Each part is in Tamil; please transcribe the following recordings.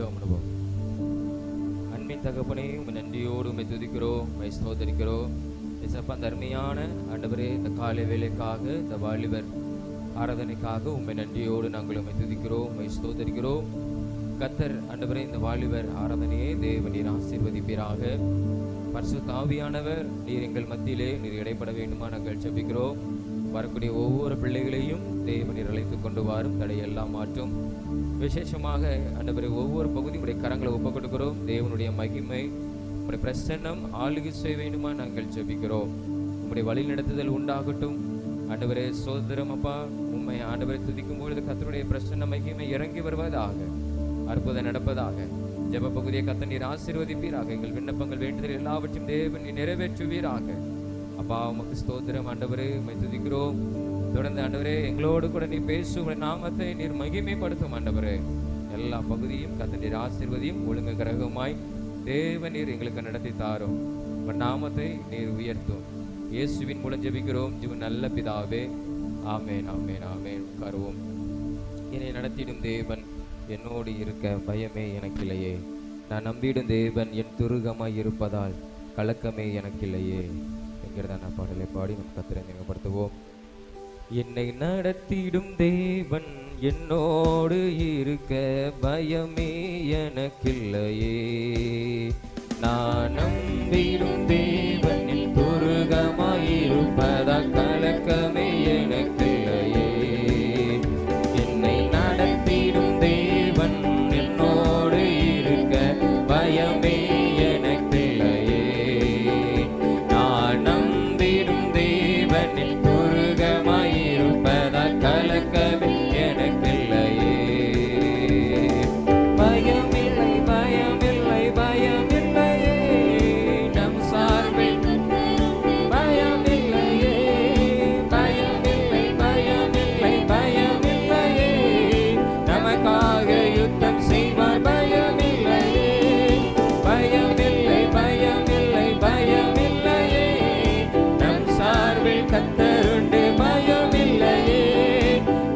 ஜெபம் பண்ணுவோம். அன்பின் தகப்பனே, உம்மை நன்றியோடு உம்மை துதிக்கிறோம், உம்மை ஸ்தோத்தரிக்கிறோம். இசப்பா, அந்த அருமையான ஆண்டவரே, இந்த காலை வேலைக்காக, இந்த வாலிபர் ஆராதனைக்காக உம்மை நன்றியோடு நாங்கள் உம்மை துதிக்கிறோம், உம்மை ஸ்தோத்தரிக்கிறோம். கர்த்தர் ஆண்டவரே, இந்த வாலிபர் ஆராதனையை தேவனீர் ஆசீர்வதிப்பீராக. பரிசுத்த ஆவியானவர் நீர் எங்கள் மத்தியிலே நீர் இடைப்பட வேண்டுமா நாங்கள் ஜெபிக்கிறோம். வரக்கூடிய ஒவ்வொரு பிள்ளைகளையும் தேவனீர் அழைத்து கொண்டு வாரும், தடையெல்லாம் மாற்றும். விசேஷமாக ஆண்டவரே, ஒவ்வொரு பகுதியும் உடைய கரங்களை ஒப்புக் கொடுக்கிறோம். தேவனுடைய மகிமை உடைய பிரசன்னம் ஆளுகை செய்ய வேண்டுமா நாங்கள் ஜெபிக்கிறோம். உம்முடைய வழி நடத்துதல் உண்டாகட்டும். ஆண்டவரே சோதரம் அப்பா, உண்மை ஆண்டவரை துதிக்கும் பொழுது கர்த்தருடைய பிரசன்ன மகிமை இறங்கி வருவதாக, அற்புதம் நடப்பதாக. ஜெப பகுதியை கர்த்தர் நீர் ஆசீர்வதிப்பீராக. எங்கள் விண்ணப்பங்கள் வேண்டுதல் எல்லாவற்றையும் தேவன் நிறைவேற்றுவீராக. அப்பா, உமக்கு ஸ்தோத்திரம் ஆண்டவரே, உம்மை துதிக்கிறோம். தொடர்ந்து ஆண்டவரே, எங்களோடு கூட நீ பேசும், உடைய நாமத்தை நீர் மகிமைப்படுத்தும் ஆண்டவரே. எல்லா பகுதியும் கர்த்தர் நீர் ஆசீர்வதியும். ஒழுங்கு கிரகமாய் தேவன் நீர் எங்களுக்கு நடத்தி தாரும். உன் நாமத்தை நீர் உயர்த்தும். இயேசுவின் மூலம் ஜெபிக்கிறோம் ஜீவன் நல்ல பிதாவே, ஆமேன், ஆமேன், ஆமேன். உட்காருவோம். என்னை நடத்திடும் தேவன் என்னோடு இருக்க பயமே எனக்கில்லையே. நான் நம்பிடும் தேவன் என் துருகமாய் இருப்பதால் கலக்கமே எனக்கில்லையே என்கிறதான பாடலை பாடி நம் கர்த்தரை மேம்படுத்துவோம். என்னை நடத்திடும் தேவன் என்னோடு இருக்க பயமே எனக்கில்லையே. நான் நம்பிடும் தேவன் என் துருகமாய் இருப்பதால் கலக்கமே எனக்கில்லையே. என்னை நடத்திடும் தேவன் என்னோடு இருக்க பயமே எனக்கில்லையே. நான் நம்பிடும் தேவன் என் துருகமாய் இருப்பதால் கலக்கமே எனக்கில்லையே. பயமில்லை, பயமில்லை, பயமில்லையே நம் சார்பில். பயமில்லையே, பயமில்லை, பயமில்லை, பயமில்லையே நமக்காக யுத்தம் செய்வார். பயமில்லையே, பயமில்லை, பயமில்லை, பயமில்லையே நம் சார்பில் கர்த்தருண்டு. பயமில்லையே,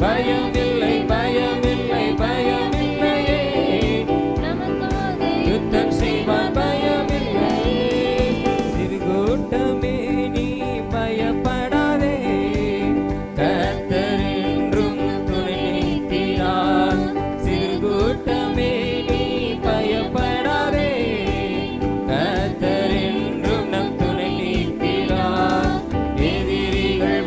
பயமில்லை, பயமில்லை, பயமில்லையே நமக்காக யுத்தம் செய்வார். பயமில்லையே. சிறுகூட்டமே நீ பயப்படாதே, கர்த்தர் என்றும் துணை நிற்கிறார். சிறுகூட்டமே நீ பயப்படாதே, கர்த்தர் என்றும் நம் துணை நிற்கிறார். எதிரிகள்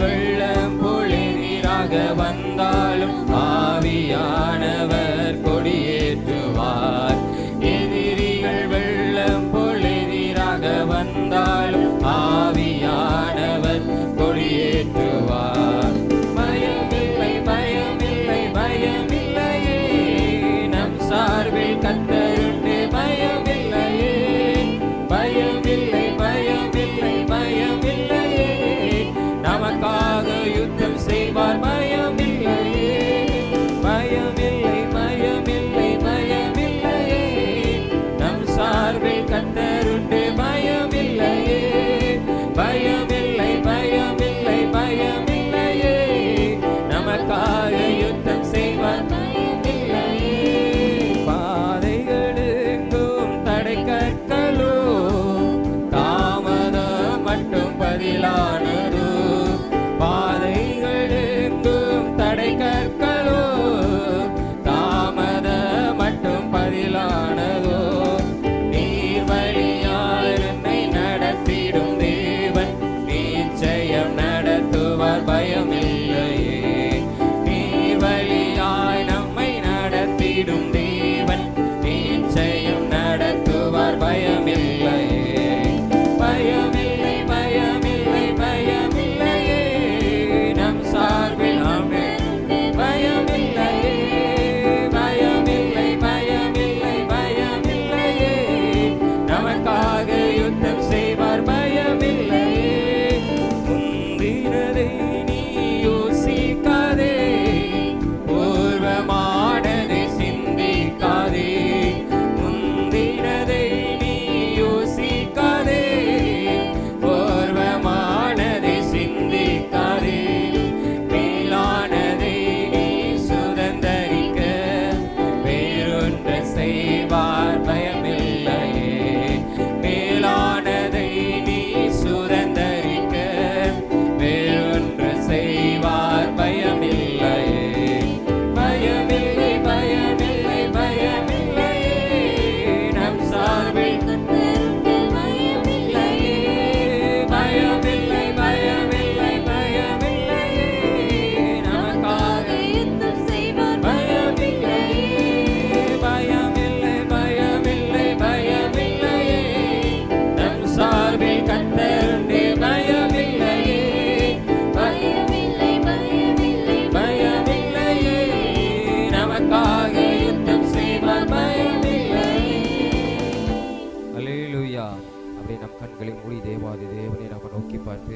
தேவனை நம்ம நோக்கி பார்த்து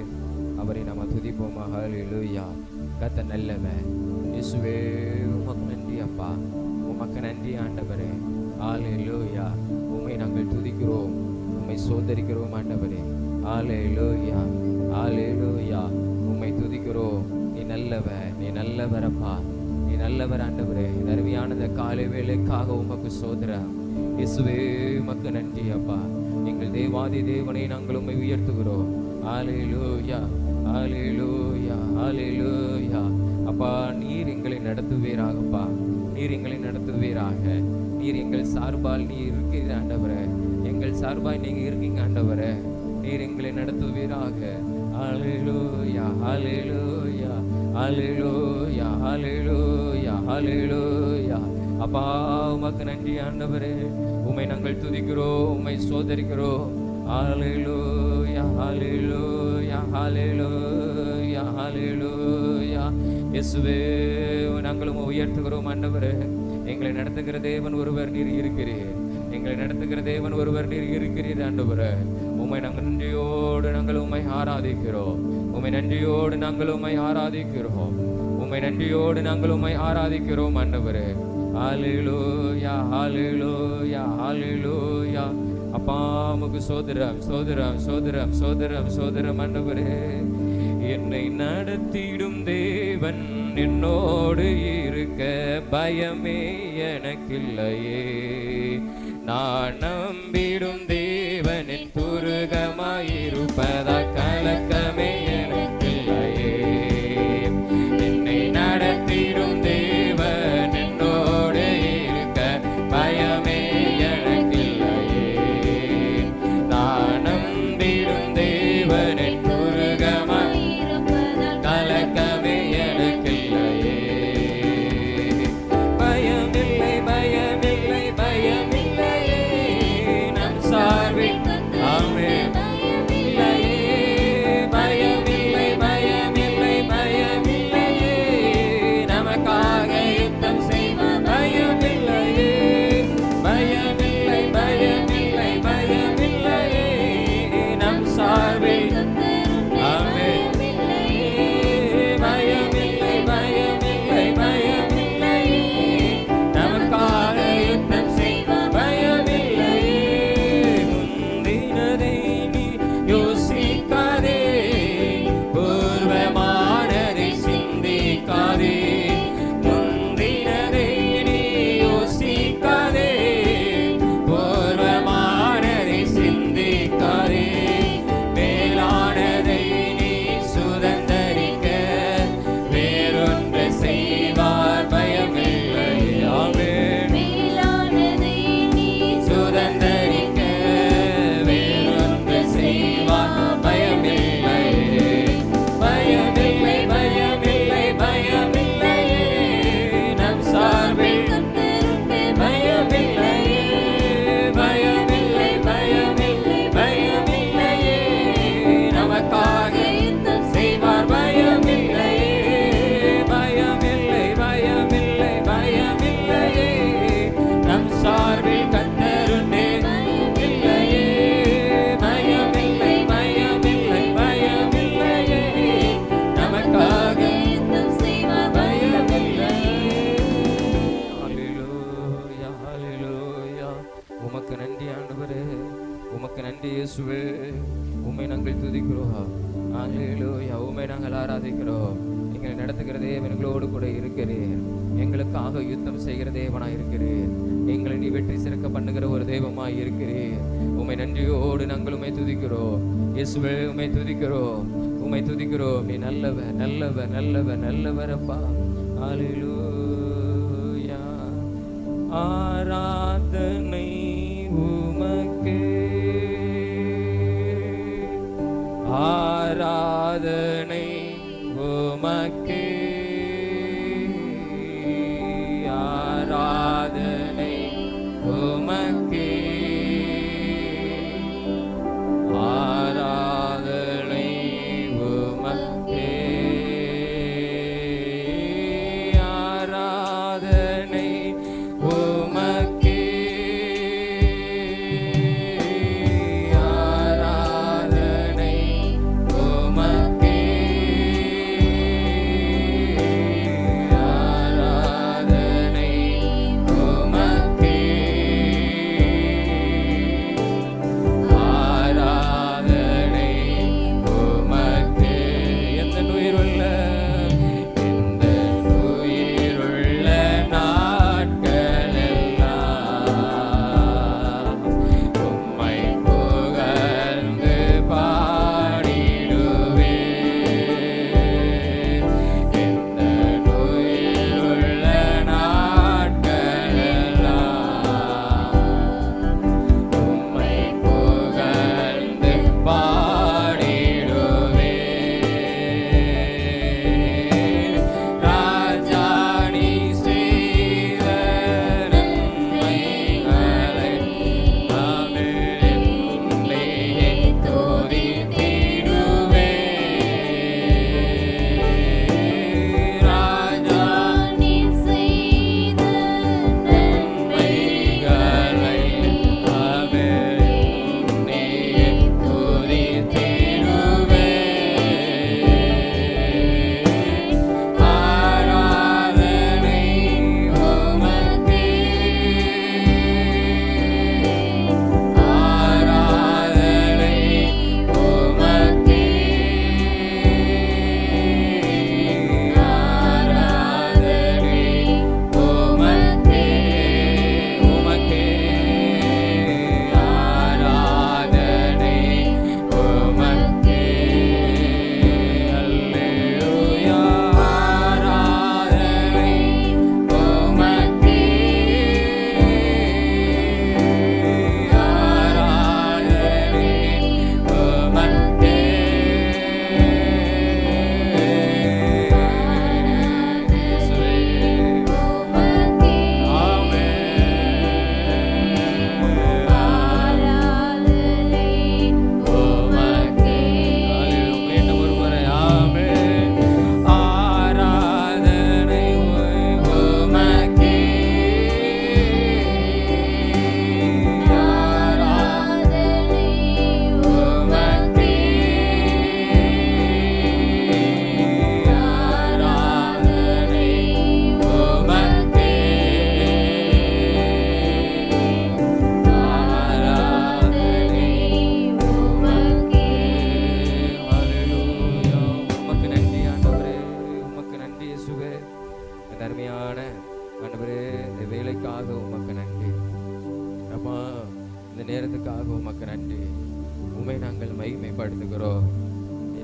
அவரை நம்ம துதிப்போமா. ஹல்லேலூயா. கர்த்தர் நல்லவர். இயேசுவே உமக்கு நன்றி அப்பா, உமக்கு நன்றி ஆண்டவரே. ஹல்லேலூயா. உம்மை நாங்கள் துதிக்கிறோம், உம்மை சோதரிக்கிறோம் ஆண்டவரே. ஹல்லேலூயா, ஹல்லேலூயா. உம்மை துதிக்கிறோம். நீ நல்லவர், நீ நல்லவர் அப்பா, நீ நல்லவர் ஆண்டவரே. அருமையான இந்த காலை வேளைக்காக உமக்கு சோதரம். இயேசுவே உமக்கு நன்றி அப்பா. எங்கள் தேவாதி தேவனை நாங்கள் உம்மை உயர்த்துகிறோம். ஹல்லேலூயா, ஹல்லேலூயா, ஹல்லேலூயா. அப்பா நீர் எங்களை நடத்துவீராகப்பா, நீர் எங்களை நடத்துவீராக. நீர் எங்கள் சார்பால் நீர் இருக்கிற ஆண்டவரே, எங்கள் சார்பாய் நீங்க இருக்கீங்க ஆண்டவரே. நீர் எங்களை நடத்துவீராக. ஹல்லேலூயா, ஹல்லேலூயா, ஹல்லேலூயா, ஹல்லேலூயா, ஹல்லேலூயா. அப்பா உமக்கு நன்றி ஆண்டவரே. உம்மை நாங்கள் துதிக்கிறோம், உம்மை சோதரிக்கிறோம். ஹல்லேலூயா, ஹல்லேலூயா, ஹல்லேலூயா, ஹல்லேலூயா. இயேசுவே நாங்கள் உம்மை உயர்த்துகிறோம் ஆண்டவரே. எங்களை நடத்துகிற தேவன் ஒருவர் நீர் இருக்கிறீர், எங்களை நடத்துகிற தேவன் ஒருவர் நீர் இருக்கிறீர் ஆண்டவரே. உம்மை நாங்கள் நன்றியோடு நாங்கள் உம்மை ஆராதிக்கிறோம், உம்மை நன்றியோடு நாங்கள் உம்மை ஆராதிக்கிறோம், உம்மை நன்றியோடு நாங்கள் உம்மை ஆராதிக்கிறோம் ஆண்டவரே. ஹல்லேலூயா, ஹல்லேலூயா, ஹல்லேலூயா. அப்பா உமக்கு சோதரம், சோதரம், சோதரம், சோதரம், சோதரம் ஆண்டவரே. என்னை நடத்திடும் தேவன் என்னோடு இருக்க பயமே எனக்கில்லையே. நான் நம்பிடும் தேவனின் துருகமாயிருப்பதா கலக்கமே எனக்கில்லையே. என்னை நடத்திடும் தேவன் என்னோடு இருக்க பயமே எனக்கில்லையே. நான் நம்பிடும் தேவனின் துருகமாயிருப்பதா கலக்கமே எனக்கில்லையே. பயமில்லை, பயமில்லை, பயமில்லையே. நம் சார்பில் ஆமே பயமில்லையே, பயமில்லை, பயமில்லை, பயமில்லையே. நமக்காக யுத்தம் செய்வார் பயமில்லையே. பயமில்லை, பயமில்லை, பயமில்லையே. நம் சார்பில் ஆமே பயமில்லை, பயமில்லை, பயமில்லையே. நமக்காக யுத்தம் செய்வார் பயமில்லையே. முந்தினதை நீ யோசிக்காதே, பூர்வமானதை சிந்திக்காதே. முந்தினதை நீ யோசிக்காதே, பூர்வமானதை சிந்திக்காதே. மேலானதை நீ சுதந்தரிக்க வேறொன்று செய்வார் பயமில்லை. ஆமென். மேலானதை நீ சுதந்தரிக்க வேறொன்று செய்வார் பயமில்லை. பயமில்லை, பயமில்லை, பயமில்லையே. நம் சார்பில் பயமில்லையே. பயமில்லை, பயமில்லை, பயமில்லையே. நமக்காக யுத்தம் செய்வார் பயமில்லையே. பயமில்லை, பயமில்லை, பயமில்லையே. நம் சார்பில் கர்த்தருண்டே இல்லையே. பயமில்லை, பயமில்லை, பயமில்லையே. நமக்காக யுத்தம் செய்வார் பயமில்லையே. ஹல்லேலூயா, ஹல்லேலூயா. உமக்கு நன்றி ஆண்டவரே, உமக்கு நன்றி இயேசுவே. உம்மை நாங்கள் துதிக்கிறோம். ஹல்லேலூயா. உம்மை நாங்கள் ஆராதிக்கிறோம். எங்களை நடத்துகிற தேவன் எங்களோடு கூட இருக்கிறீர், எங்களுக்காக யுத்தம் செய்கிற தேவனாய் இருக்கிறீர், எங்களை நீ வெற்றி சிறக்க பண்ணுகிற ஒரு தெய்வமாய் இருக்கிறீர். உம்மை நன்றியோடு நாங்கள் உம்மை துதிக்கிறோம் இயேசுவே. உம்மை துதிக்கிறோம், உம்மை துதிக்கிறோம். நீ நல்லவர், நல்லவர், நல்லவர், நல்லவர் அப்பா. ஹல்லேலூயா. ஆராதனை உமக்கே, ஆராதனை உமக்கே, ஆராதனை உமக்கே, ஆராதனை உமக்கே, ஆராதனை உமக்கே, ஆராதனை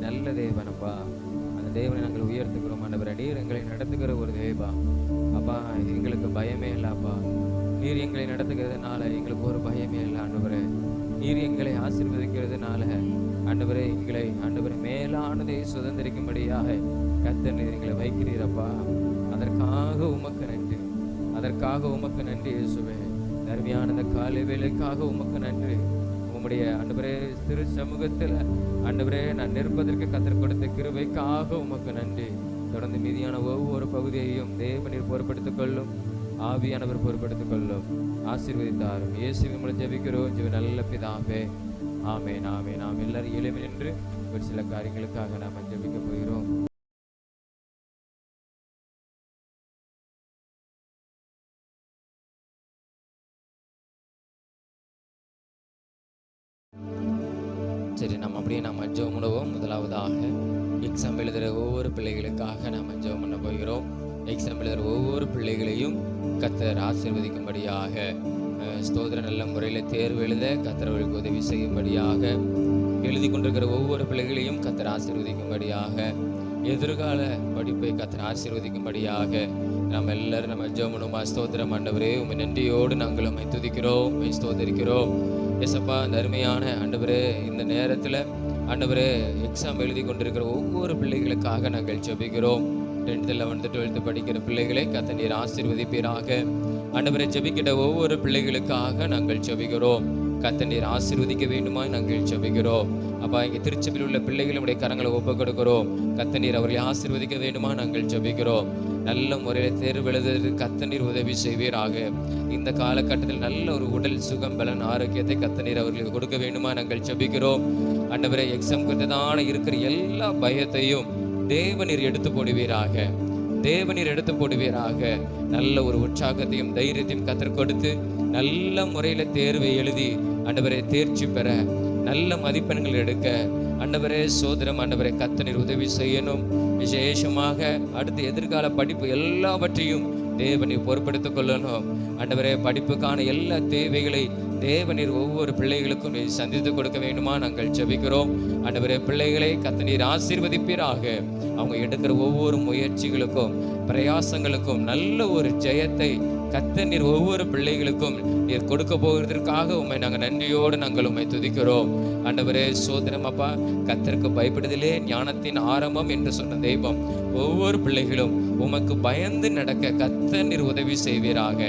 நல்ல தேவனப்பா. அந்த தேவனை நாங்கள் உயர்த்துக்கிறோம் ஆண்டவரே. நீர் எங்களை நடத்துகிற ஒரு தேவா அப்பா. எங்களுக்கு பயமே இல்லப்பா. நீர் எங்களை நடத்துகிறதுனால எங்களுக்கு ஒரு பயமே இல்லை ஆண்டவரே. நீர் எங்களை ஆசீர்வதிக்கிறதுனால ஆண்டவரே எங்களை ஆண்டவரே மேலானதை சுதந்திரிக்கும்படியாக கர்த்தர் நீர் எங்களை வைக்கிறீரப்பா. அதற்காக உமக்கு நன்றி, அதற்காக உமக்கு நன்றி இயேசுவே. அருமையான இந்த காலை வேளைக்காக உமக்கு நன்றி. உம்முடைய ஆண்டவரே திரு சமூகத்தில் ஆண்டவரே நான் நிற்பதற்கு கர்த்தர் கொடுத்த கிருபைக்காக உமக்கு நன்றி. தொடர்ந்து மீதியான ஒவ்வொரு பகுதியையும் தேவநீர் பொறுப்படுத்திக் கொள்ளும், ஆவியானவர் பொறுப்படுத்திக் கொள்ளும், ஆசீர்வதித்தாரும். இயேசுவின் மூலம் ஜெபிக்கிறோம் ஜெப நல்ல பிதாவே, ஆமென் ஆமென். நாம் எல்லாரும் எளிமை என்று ஒரு சில காரியங்களுக்காக நாம் ஜெபிக்க போகிறோம். சரி, நம்ம அப்படியே நம்ம ஜெபம் பண்ணுவோம். முதலாவதாக எக்ஸாம் எழுதுகிற ஒவ்வொரு பிள்ளைகளுக்காக நாம் ஜெபம் பண்ண போகிறோம். எக்ஸாம் எழுதுகிற ஒவ்வொரு பிள்ளைகளையும் கர்த்தர் ஆசீர்வதிக்கும்படியாக, ஸ்தோத்திர நல்ல முறையில் தேர்வு எழுத கர்த்தர் அவர்களுக்கு உதவி செய்யும்படியாக, எழுதி கொண்டிருக்கிற ஒவ்வொரு பிள்ளைகளையும் கர்த்தர் ஆசீர்வதிக்கும்படியாக, எதிர்கால படிப்பை கர்த்தர் ஆசீர்வதிக்கும்படியாக நாம் எல்லாரும் நம்ம ஜெபம் பண்ணுவோமா. ஸ்தோத்திரம் ஆண்டவரே, உம்மை நன்றியோடு நாங்கள் உம்மை துதிக்கிறோம், உம்மை ஸ்தோத்திரிக்கிறோம். எசப்பா, அந்த அருமையான ஆண்டவரே இந்த நேரத்தில் ஆண்டவரே எக்ஸாம் எழுதி கொண்டிருக்கிற ஒவ்வொரு பிள்ளைகளுக்காக நாங்கள் ஜெபிக்கிறோம். 10th 11th 12th படிக்கிற பிள்ளைகளை கர்த்தர் நீர் ஆசீர்வதிப்பீராக. ஆண்டவரே ஜெபிக்கிற ஒவ்வொரு பிள்ளைகளுக்காக நாங்கள் ஜெபிக்கிறோம். கர்த்தர் நீர் ஆசீர்வதிக்க வேண்டுமா நாங்கள் ஜெபிக்கிறோம். அப்பா, இங்கே திருச்சபையில் உள்ள பிள்ளைகளுடைய கரங்களை ஒப்புக் கொடுக்கிறோம். கர்த்தர் நீர் அவர்களை ஆசீர்வதிக்க வேண்டுமா நாங்கள் ஜெபிக்கிறோம். நல்ல முறையில் தேர்வு எழுதுவதற்கு கர்த்தர் நீர் உதவி செய்வீராக. இந்த காலகட்டத்தில் நல்ல ஒரு உடல் சுகம் பலன் ஆரோக்கியத்தை கர்த்தர் நீர் அவர்களுக்கு கொடுக்க வேண்டுமா நாங்கள் ஜெபிக்கிறோம். ஆண்டவரே எக்ஸாம் குறித்ததான இருக்கிற எல்லா பயத்தையும் தேவநீர் எடுத்து போடுவீராக, தேவநீர் எடுத்து போடுவீராக. நல்ல ஒரு உற்சாகத்தையும் தைரியத்தையும் கர்த்தர் கொடுத்து நல்ல முறையில் தேர்வை எழுதி ஆண்டவரே தேர்ச்சி பெற, நல்ல மதிப்பெண்கள் எடுக்க ஆண்டவரே சோதரம் ஆண்டவரே கர்த்தர் நீர் உதவி செய்யணும். விசேஷமாக அடுத்த எதிர்கால படிப்பு எல்லாவற்றையும் தேவநீர் பொறுப்படுத்திக் கொள்ளணும். ஆண்டவரே படிப்புக்கான எல்லா தேவைகளை தேவநீர் ஒவ்வொரு பிள்ளைகளுக்கும் நீர் சந்தித்து கொடுக்க வேண்டுமா நாங்கள் ஜெபிக்கிறோம். ஆண்டவரே பிள்ளைகளை கர்த்தர் நீர் ஆசீர்வதிப்பீராக. அவங்க எடுக்கிற ஒவ்வொரு முயற்சிகளுக்கும் பிரயாசங்களுக்கும் நல்ல ஒரு ஜெயத்தை கர்த்தர் நீர் ஒவ்வொரு பிள்ளைகளுக்கும் நீர் கொடுக்க போவதற்காக உம்மை நாங்கள் நன்றியோடு நாங்கள் உம்மை துதிக்கிறோம். ஆண்டவரே சோதரம் அப்பா, கர்த்தருக்கு பயப்படுதலே ஞானத்தின் ஆரம்பம் என்று சொன்ன தெய்வம் ஒவ்வொரு பிள்ளைகளும் உமக்கு பயந்து நடக்க கர்த்தர் நீர் உதவி செய்வீராக.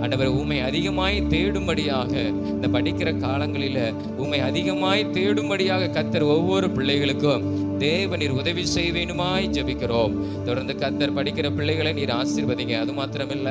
ஆண்டவரே உம்மை அதிகமாய் தேடும்படியாக இந்த படிக்கிற காலங்களில உம்மை அதிகமாய் தேடும்படியாக கர்த்தர் ஒவ்வொரு பிள்ளைகளுக்கும் தேவநீர் உதவி செய்ய வேண்டுமாய் ஜெபிக்கிறோம். தொடர்ந்து கர்த்தர் படிக்கிற பிள்ளைகளை நீர் ஆசீர்வதிங்க. அது மாத்திரமில்ல,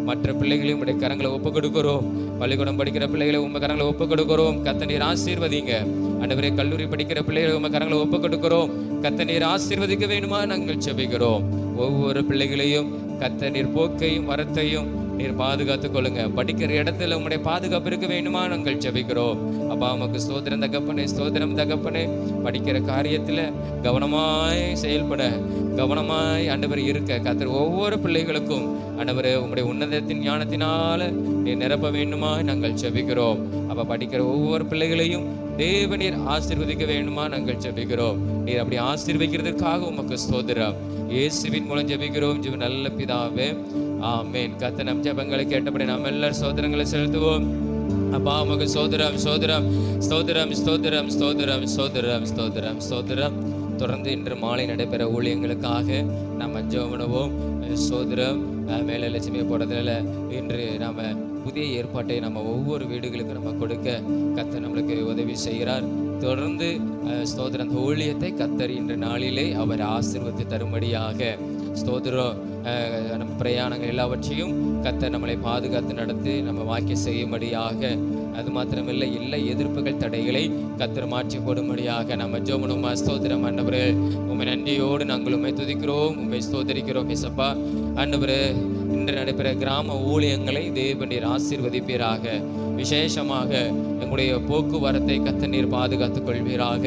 மற்ற பிள்ளைகளையும் உடைய கரங்களை ஒப்புக் கொடுக்கிறோம். பள்ளிக்கூடம் படிக்கிற பிள்ளைகளை உங்க கரங்களை ஒப்புக் கொடுக்கிறோம். கர்த்தர் நீர் ஆசீர்வதிங்க. ஆண்டவரே கல்லூரி படிக்கிற பிள்ளைகளை உங்க கரங்களை ஒப்புக் கொடுக்கிறோம். கர்த்தர் நீர் ஆசீர்வதிக்க வேண்டுமா நாங்கள் ஜெபிக்கிறோம். ஒவ்வொரு பிள்ளைகளையும் கர்த்தர் நீர் போக்கையும் வரத்தையும் நீர் பாதுகாத்துக் கொள்ளுங்க. படிக்கிற இடத்துல உங்களுடைய பாதுகாப்பு இருக்க வேண்டுமா நாங்கள் ஜெபிக்கிறோம். அப்பா உமக்கு ஸ்தோத்திரம் தகப்பனே, ஸ்தோத்திரம் தகப்பனே. படிக்கிற காரியத்துல கவனமாய் செயல்பட, கவனமாய் ஆண்டவர் இருக்க கர்த்தர் ஒவ்வொரு பிள்ளைகளுக்கும் ஆண்டவரே உங்களுடைய உன்னதத்தின் ஞானத்தினால நீர் நிரப்ப வேண்டுமா நாங்கள் ஜெபிக்கிறோம். அப்ப படிக்கிற ஒவ்வொரு பிள்ளைகளையும் தேவநீர் ஆசீர்வதிக்க வேண்டுமா நாங்கள் ஜெபிக்கிறோம். நீர் அப்படி ஆசீர்வதிக்கிறதுக்காக உமக்கு ஸ்தோத்திரம். இயேசுவின் மூலம் ஜெபிக்கிறோம் ஜீவ நல்ல பிதாவே, ஆமென். கர்த்தர் நம் ஜெபங்களை கேட்டபடி நாம் எல்லாரும் சோதரங்களை செலுத்துவோம். அப்பா உமக்கு ஸ்தோத்திரம், ஸ்தோத்திரம், ஸ்தோத்திரம், ஸ்தோத்திரம், ஸ்தோத்திரம், ஸ்தோத்திரம், ஸ்தோத்திரம், ஸ்தோத்திரம். தொடர்ந்து இன்று மாலை நடைபெற ஊழியங்களுக்காக நாம் ஜெபம் பண்ணுவோம். ஸ்தோத்திரம். மேலே லட்சுமியை போடுறதுல இன்று நாம் புதிய ஏற்பாட்டை நம்ம ஒவ்வொரு வீடுகளுக்கும் நம்ம கொடுக்க கர்த்தர் நம்மளுக்கு உதவி செய்கிறார். தொடர்ந்து ஸ்தோத்திரம். அந்த ஊழியத்தை கர்த்தர் இன்று நாளிலே அவர் ஆசீர்வதித்து தரும்படியாக ஸ்தோத்திரம். நம்ம பிரயாணங்கள் எல்லாவற்றையும் கர்த்தர் நம்மளை பாதுகாத்து நடத்தி நம்ம வாக்கிய செய்யும்படியாக, அது மாத்திரமில்லை எல்லா எதிர்ப்புகள் தடைகளை கர்த்தர் மாற்றி போடும்படியாக நம்ம ஜெபம். ஸ்தோத்திரம் ஆண்டவரே, உம்மை நன்றியோடு நாங்கள் உம்மை துதிக்கிறோம், உம்மை ஸ்தோத்திரிக்கிறோம். இயேசப்பா ஆண்டவரே இன்று நடைபெற கிராம ஊழியங்களை தேவனீர் ஆசீர்வதிப்பீராக. விசேஷமாக எங்களுடைய போக்குவரத்தை கர்த்தர் பாதுகாத்துக் கொள்வீராக.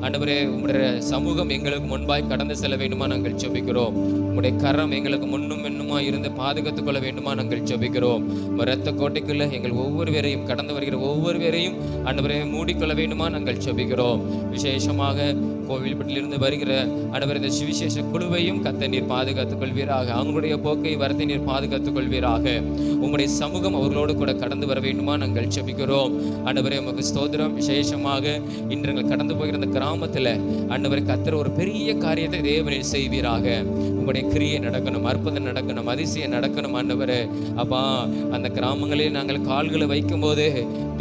ஆண்டவரே, உம்முடைய சமூகம் எங்களுக்கு முன்பாய் கடந்து செல்ல வேண்டுமா நாங்கள் ஜெபிக்கிறோம். உம்முடைய கரம் எங்களுக்கு முன்னும் இன்னுமா இருந்து பாதுகாத்துக் கொள்ள வேண்டுமா நாங்கள் ஜெபிக்கிறோம். இரத்த கோட்டைக்குள்ள எங்கள் ஒவ்வொருவரையும், கடந்து வருகிற ஒவ்வொருவரையும் ஆண்டவரே மூடிக்கொள்ள வேண்டுமா நாங்கள் ஜெபிக்கிறோம். விசேஷமாக கோவில்பட்டிலிருந்து வருகிற ஆண்டவரே இந்த சுவிசேஷ குழுவையும் கர்த்தர் நீர் பாதுகாத்துக் கொள்வீராக. அவங்களுடைய போக்கை வரத்தை நீர் பாதுகாத்துக் கொள்வீராக. உம்முடைய சமூகம் அவர்களோடு கூட கடந்து வர வேண்டுமா நாங்கள் ஜெபிக்கிறோம். ஆண்டவரே உமக்கு ஸ்தோத்திரம். விசேஷமாக இன்று எங்கள் கடந்து போகிற அந்த கிராமத்தில் ஆண்டவரே கர்த்தர் ஒரு பெரிய காரியத்தை தேவனீர் செய்வீராக. உங்களுடைய கிரியை நடக்கணும், அற்புதம் நடக்கணும், அதிசயம் நடக்கணும். ஆண்டவரே அப்பா, அந்த கிராமங்களில் நாங்கள் கால்களை வைக்கும் போது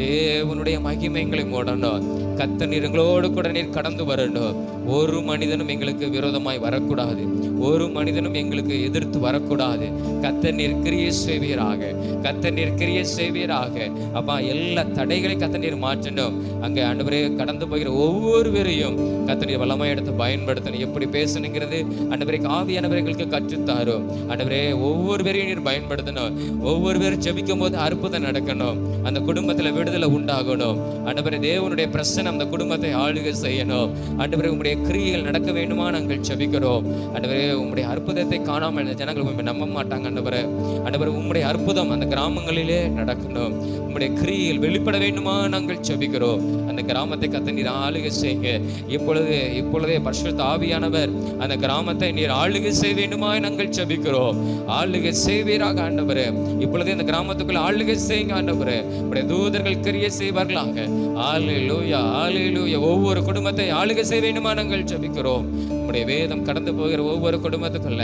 தேவனுடைய மகிமைகளை மூடணும். கர்த்தர் நீர் எங்களோடு கூட நீர் கடந்து வரணும். ஒரு மனிதனும் எங்களுக்கு விரோதமாய் வரக்கூடாது, ஒரு மனிதனும் எங்களுக்கு எதிர்த்து வரக்கூடாது. கர்த்தர் நீர் கிரியை செய்வீராக, கர்த்தர் நீர் கிரியை செய்வீராக. அப்பா, எல்லா தடைகளை கர்த்தர் நீர் மாற்றணும். அங்கே ஆண்டவரே கடந்து போகிற ஒவ்வொருவரையும் கர்த்தர் நீர் வல்லமாய் எடுத்து பயன்படுத்தணும். எப்படி பேசணுங்கிறது ஆண்டவரே ஆவியானவர்களுக்கு கற்றுத்தாரும். ஆண்டவரே ஒவ்வொருவரையும் நீர் பயன்படுத்தணும். ஒவ்வொரு பேரும் ஜெபிக்கும் போது அற்புதம் நடக்கணும். அந்த குடும்பத்தில் விடுதலை உண்டாகணும். ஆண்டவரே தேவனுடைய பிரசன்னம் அந்த குடும்பத்தை ஆளுகை செய்யணும். ஆண்டவரே உம்முடைய கிரியைகள் நடக்க வேண்டுமா நாங்கள் ஜெபிக்கிறோம். ஆண்டவரே உம்முடைய அற்புதத்தை காணாமல் இந்த ஜனங்கள் உண்மை நம்ப மாட்டாங்க. ஆண்டவரே உம்முடைய அற்புதம் அந்த கிராமங்களிலே நடக்கணும். உம்முடைய கிரியைகள் வெளிப்பட வேண்டுமா நாங்கள் ஜெபிக்கிறோம். அந்த கிராமத்தை கர்த்தர் நீர் ஆளுகை செய்யுங்க. இப்பொழுதே பரிசுத்த ஆவியானவர் அந்த கிராமத்தை நீர் ஆளுகை செய்ய வேண்டுமா நாங்கள் ஜெபிக்கிறோம். ஆளுகை செய்வீராக ஆண்டவரே. இப்பொழுதே அந்த கிராமத்துக்குள்ள ஆளுகை செய்யுங்க ஆண்டவரே. உம்முடைய தூதர்கள் கிரியை செய்வார்களாக. ஹல்லேலூயா, ஹல்லேலூயா. ஒவ்வொரு குடும்பத்தை ஆளுகை செய்ய வேண்டுமா நாங்கள் ஜெபிக்கிறோம். உம்முடைய வேதம் கடந்து போகிற ஒவ்வொரு குடும்பத்துக்குள்ள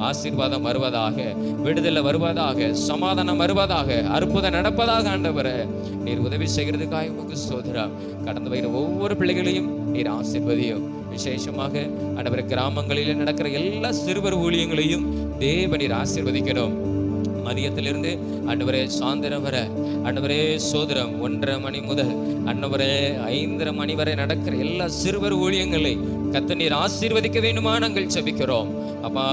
ஆசீர்வாதம் வருவதாக, விடுதலை வருவதாக, சமாதானம் வருவதாக, அற்புதம் நடப்பதாக. ஆண்டவரே நீர் உதவி செய்கிறதுக்காக உமக்கு ஸ்தோத்திரம். கடந்து போகிற ஒவ்வொரு பிள்ளைகளையும் நீர் ஆசீர்வதியும். விசேஷமாக ஆண்டவரே கிராமங்களிலே நடக்கிற எல்லா சிறுவர் ஊழியங்களையும் தேவ நீர் ஆசீர்வதிக்கணும். மதியத்திலிருந்து ஆண்டவரே சாயந்தரம் வரை ஆண்டவரே சோதரம் 1:30 மணி முதல் ஆண்டவரே 5:30 மணி வரை நடக்கிற எல்லா சிறுவர் ஊழியங்களை கர்த்தர் நீர் ஆசீர்வதிக்க வேண்டுமா நாங்கள் ஜெபிக்கிறோம். அப்பா,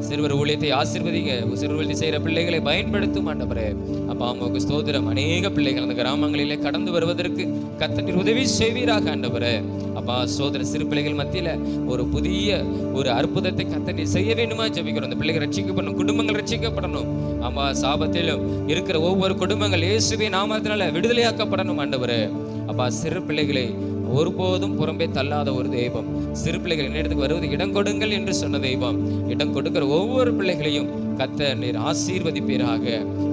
சிறுவர் ஊழியத்தை ஆசீர்வதிங்க. சிறுவர் ஊழியத்தை செய்கிற பிள்ளைகளை பயன்படுத்தும் ஆண்டவரே. அப்பா உமக்கு ஸ்தோத்திரம். அநேக பிள்ளைகள் அந்த கிராமங்களிலே கடந்து வருவதற்கு கர்த்தர் நீர் உதவி செய்வீராக ஆண்டவரே. அப்பா சோதர சிறு பிள்ளைகள் மத்தியில் ஒரு புதிய ஒரு அற்புதத்தை கர்த்தர் நீர் செய்ய வேண்டுமா ஜெபிக்கிறோம். அந்த பிள்ளைகள் ரட்சிக்கப்படணும், குடும்பங்கள் ரட்சிக்கப்படணும். ஆமா, சாபத்திலும் இருக்கிற ஒவ்வொரு குடும்பங்கள் இயேசுவின் நாமத்தினால விடுதலையாக்கப்படணும் ஆண்டவரே. அப்பா, சிறு பிள்ளைகளை ஒருபோதும் புறம்பே தள்ளாத ஒரு தெய்வம். சிறு பிள்ளைகள் என்னிடத்துக்கு வருவது இடம் கொடுங்கள் என்று சொன்ன தெய்வம். இடம் கொடுக்கிற ஒவ்வொரு பிள்ளைகளையும் கர்த்தர் நீர் ஆசீர்வதிப்பீராக.